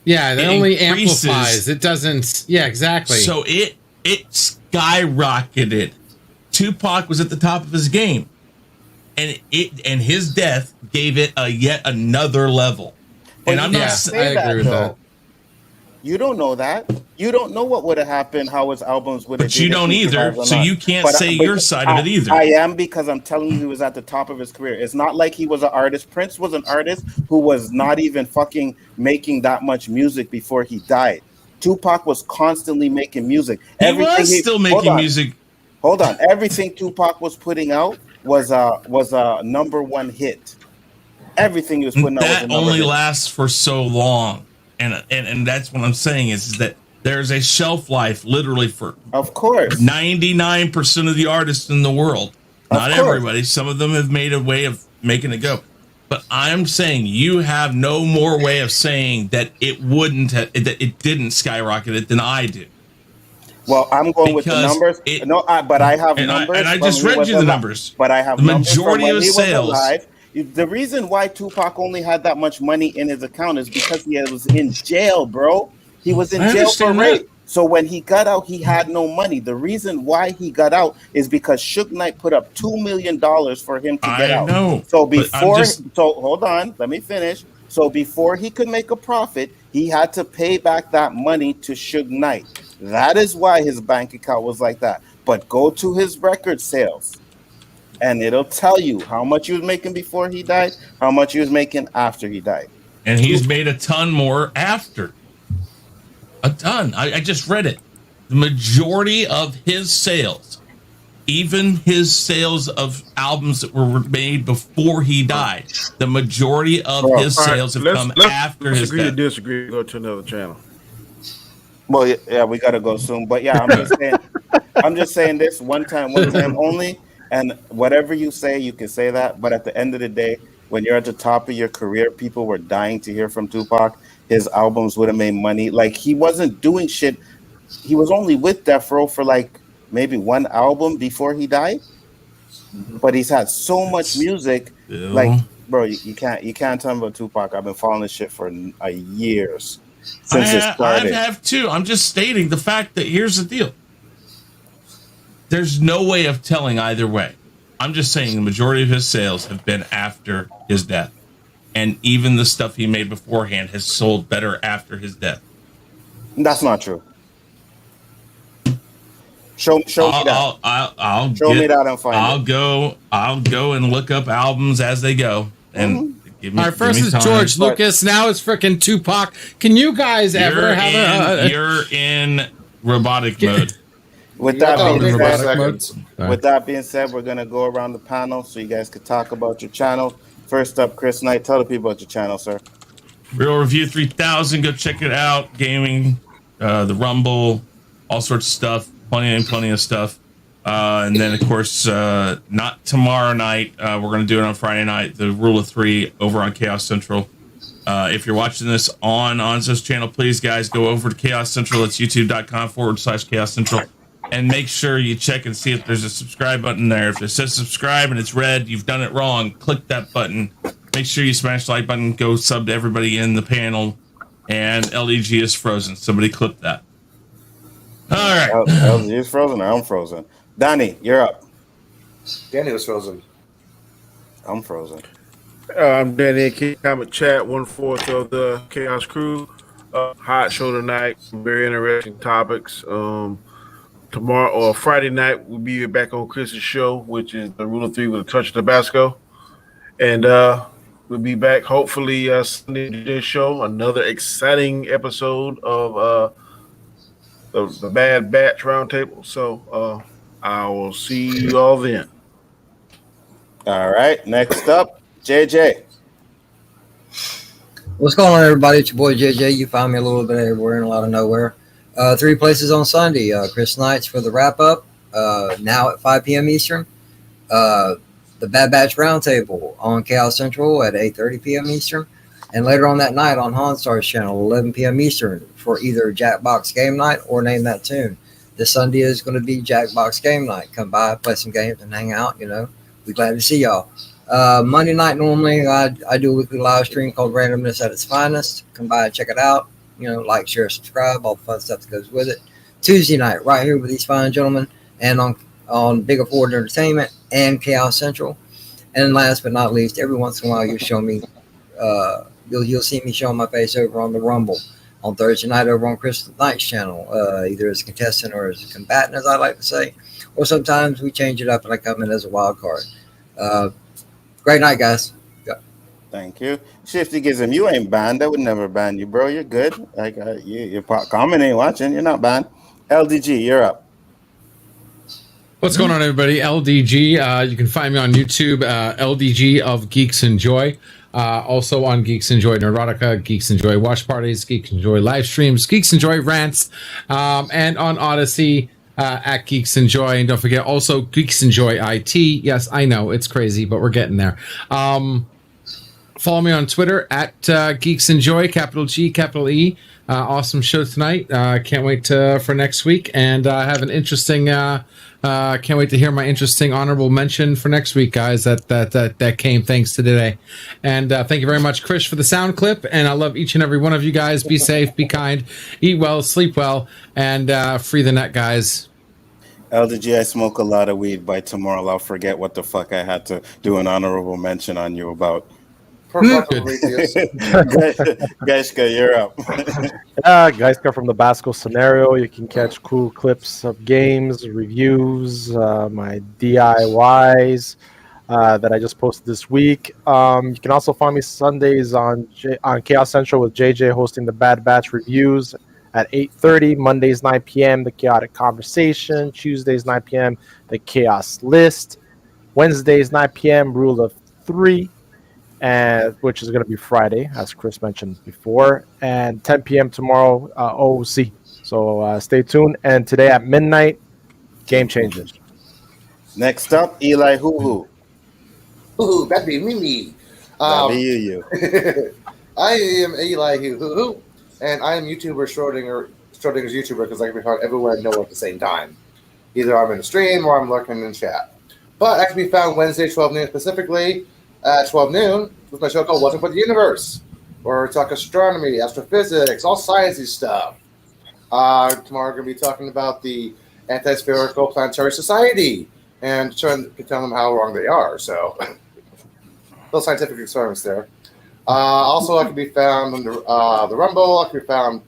Yeah, that only increases. amplifies. It doesn't. Yeah, exactly. So it skyrocketed. Tupac was at the top of his game, and his death gave it a yet another level. And I'm not saying I agree with that. You don't know that. You don't know what would have happened, how his albums would have. But you don't either, so you can't say your side of it either. I am, because I'm telling you, he was at the top of his career. It's not like he was an artist. Prince was an artist who was not even fucking making that much music before he died. Tupac was constantly making music. He was still making music. Hold on. Everything Tupac was putting out was a #1 hit. Everything he was putting out was a That number only hit. lasts for so long, and that's what I'm saying is that there's a shelf life literally for Of course. 99% of the artists in the world. Not course. everybody. Some of them have made a way of making it go. But I'm saying you have no more way of saying that it wouldn't have, that it didn't skyrocket it than I do. Well, I'm going with the Because numbers. But I have numbers. And I from just he read was you the alive. numbers. But I have the numbers from majority when of he was sales. alive. The reason why Tupac only had that much money in his account is because he was in jail, bro. He was in I jail for understand rape. that. So when he got out, he had no money. The reason why he got out is because Suge Knight put up $2 million for him to get out. I know. So but I'm before, just- so hold on, let me finish. So before he could make a profit, he had to pay back that money to Suge Knight. That is why his bank account was like that. But go to his record sales, and it'll tell you how much he was making before he died, how much he was making after he died. and he's made a ton more after. A ton. I just read it. The majority of his sales, even his sales of albums that were made before he died, the majority of his sales have come after his agree to death. disagree. Go to another channel. Well, yeah, we gotta go soon. But yeah, I'm just saying this one time only. And whatever you say, you can say that. But at the end of the day, when you're at the top of your career, people were dying to hear from Tupac. His albums would have made money. Like, he wasn't doing shit. He was only with Death Row for like maybe one album before he died. But he's had so much music. Still. Like, bro, you can't tell me about Tupac. I've been following this shit for years since it started. I have too. I'm just stating the fact that here's the deal. There's no way of telling either way. I'm just saying the majority of his sales have been after his death. And even the stuff he made beforehand has sold better after his death. That's not true. Show me that. I'll show me that and find I'll go and look up albums as they go. And give me, All right, first give me is time. George Lucas. Now it's freaking Tupac. Can you guys ever have You're in robotic mode. With that being said, we're gonna go around the panel so you guys can talk about your channel. First up, Chris Knight, tell the people about your channel, sir. Real Review 3000, go check it out. Gaming, the Rumble, all sorts of stuff, plenty of stuff. And then of course, not tomorrow night. We're gonna do it on Friday night. The Rule of Three over on Chaos Central. If you're watching this on Onzo's channel, please guys go over to Chaos Central. It's youtube.com/Chaos Central. And make sure you check and see if there's a subscribe button there. If it says subscribe and it's red, you've done it wrong. Click that button. Make sure you smash the like button. Go sub to everybody in the panel. And LDG is frozen. Somebody clip that. All right. LDG is frozen or I'm frozen? Danny, you're up. Danny was frozen. I'm frozen. I'm Danny, comment chat, 1/4 of the Chaos crew. Hot show tonight. Very interesting topics. Tomorrow or Friday night, we'll be back on Chris's show, which is the Rule of Three with a touch of Tabasco. And we'll be back hopefully Sunday to this show. Another exciting episode of the Bad Batch Roundtable. So I will see you all then. All right. Next up, JJ. What's going on, everybody? It's your boy JJ. You find me a little bit everywhere and a lot of nowhere. 3 places on Sunday. Chris Knights for the wrap up. Now at 5 p.m. Eastern. The Bad Batch Roundtable on Chaos Central at 8:30 p.m. Eastern. And later on that night on Honstar's channel, 11 p.m. Eastern, for either Jackbox Game Night or Name That Tune. This Sunday is going to be Jackbox Game Night. Come by, play some games, and hang out. We're glad to see y'all. Monday night, normally, I do a weekly live stream called Randomness at its Finest. Come by and check it out. Like, share, subscribe, all the fun stuff that goes with it. Tuesday night, right here with these fine gentlemen, and on Big Afford Entertainment and Chaos Central. And last but not least, every once in a while you'll show me, you'll see me showing my face over on the Rumble on Thursday night over on Chris Knight's channel, either as a contestant or as a combatant, as I like to say, or sometimes we change it up and I come in as a wild card. Great night, guys. Thank you. Shifty Gizm, you ain't banned. I would never ban you, bro. You're good. Like your comment ain't watching. You're not banned. LDG, you're up. What's going on, everybody? LDG. You can find me on YouTube, LDG of Geeks Enjoy. Also on Geeks Enjoy Neurotica, Geeks Enjoy Watch Parties, Geeks Enjoy Live Streams, Geeks Enjoy Rants, and on Odyssey at Geeks Enjoy. And don't forget also Geeks Enjoy IT. Yes, I know it's crazy, but we're getting there. Follow me on Twitter at Geeks Enjoy, capital G, capital E. Awesome show tonight. Can't wait for next week, and have an interesting. Can't wait to hear my interesting honorable mention for next week, guys. That came thanks to today, and thank you very much, Chris, for the sound clip. And I love each and every one of you guys. Be safe, be kind, eat well, sleep well, and free the net, guys. LDG, I smoke a lot of weed. By tomorrow, I'll forget what the fuck I had to do an honorable mention on you about. Gaiska, you're up. Gaiska from the Basco Scenario. You can catch cool clips of games, reviews, my DIYs that I just posted this week. You can also find me Sundays on Chaos Central with JJ hosting the Bad Batch reviews at 8:30. Mondays 9 p.m. The Chaotic Conversation. Tuesdays 9 p.m. The Khaos List. Wednesdays 9 p.m. Rule of 3. And which is going to be Friday, as Chris mentioned before, and 10 p.m. tomorrow, OOC. So stay tuned. And today at midnight, Game Changers. Next up, Elihu-Who. Ooh, that'd be me. That'd be you. I am Elihu-Who, and I am Schrodinger's YouTuber because I can be found everywhere and nowhere at the same time. Either I'm in a stream or I'm lurking in chat. But I can be found Wednesday, 12 noon specifically. At 12 noon with my show called Welcome to the Universe, where we talk astronomy, astrophysics, all sciencey stuff. Tomorrow we're going to be talking about the Anti-Spherical Planetary Society and trying to tell them how wrong they are. So, little scientific experiments there. Also, I can be found on the Rumble. I can be found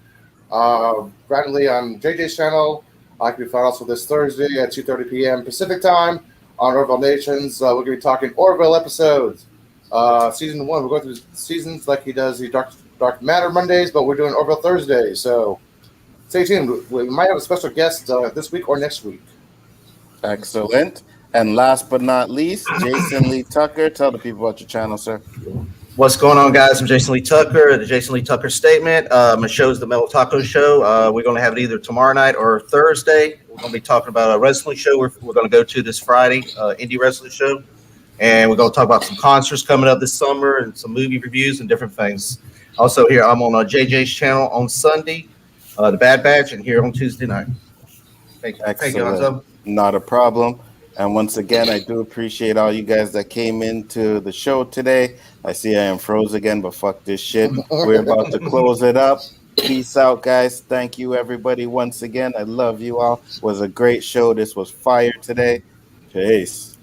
randomly on JJ's channel. I can be found also this Thursday at 2:30 p.m. Pacific time. On Orville Nations, we're going to be talking Orville episodes. Season 1, we're going through seasons like he does the Dark Matter Mondays, but we're doing Orville Thursdays. So stay tuned. We might have a special guest this week or next week. Excellent. And last but not least, Jason Lee Tucker. Tell the people about your channel, sir. What's going on, guys? I'm Jason Lee Tucker, the Jason Lee Tucker Statement. My show is the Metal Taco Show. We're going to have it either tomorrow night or Thursday. We're going to be talking about a wrestling show we're going to go to this Friday, indie wrestling show. And we're going to talk about some concerts coming up this summer and some movie reviews and different things. Also here, I'm on JJ's channel on Sunday, the Bad Batch, and here on Tuesday night. Thank you. Thank you, Anzo. Not a problem. And once again, I do appreciate all you guys that came into the show today. I see I am froze again, but fuck this shit. We're about to close it up. Peace out, guys. Thank you, everybody, once again. I love you all. It was a great show. This was fire today. Peace.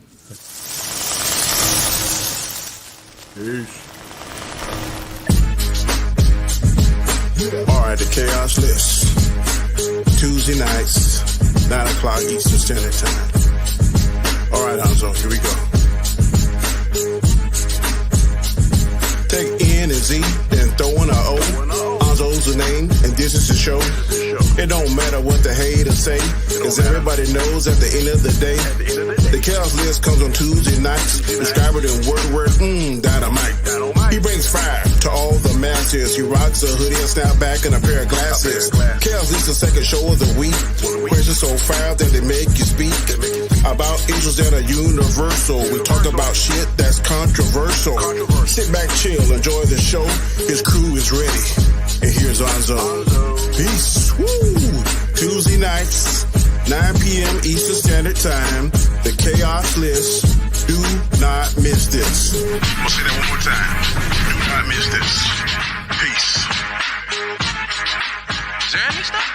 Peace. All right, the Khaos List. Tuesday nights, 9 o'clock Eastern Standard Time. All right, Hanzo, here we go. Take N and Z, then throw in a O. Hanzo's the name, and this is the show. It don't matter what the haters say, cause everybody knows at the end of the day, the Khaos List comes on Tuesday nights. Describe it in word, dynamite. He brings fire to all the masses. He rocks a hoodie and snapback and a pair of glasses. Khaos List is the second show of the week. Questions so fire that they make you speak about issues that are universal. We talk about shit that's controversial. Sit back, chill, enjoy the show. His crew is ready. And here's Hanzo. Peace. Woo! Tuesday nights, 9 p.m. Eastern Standard Time. The Khaos List. Do not miss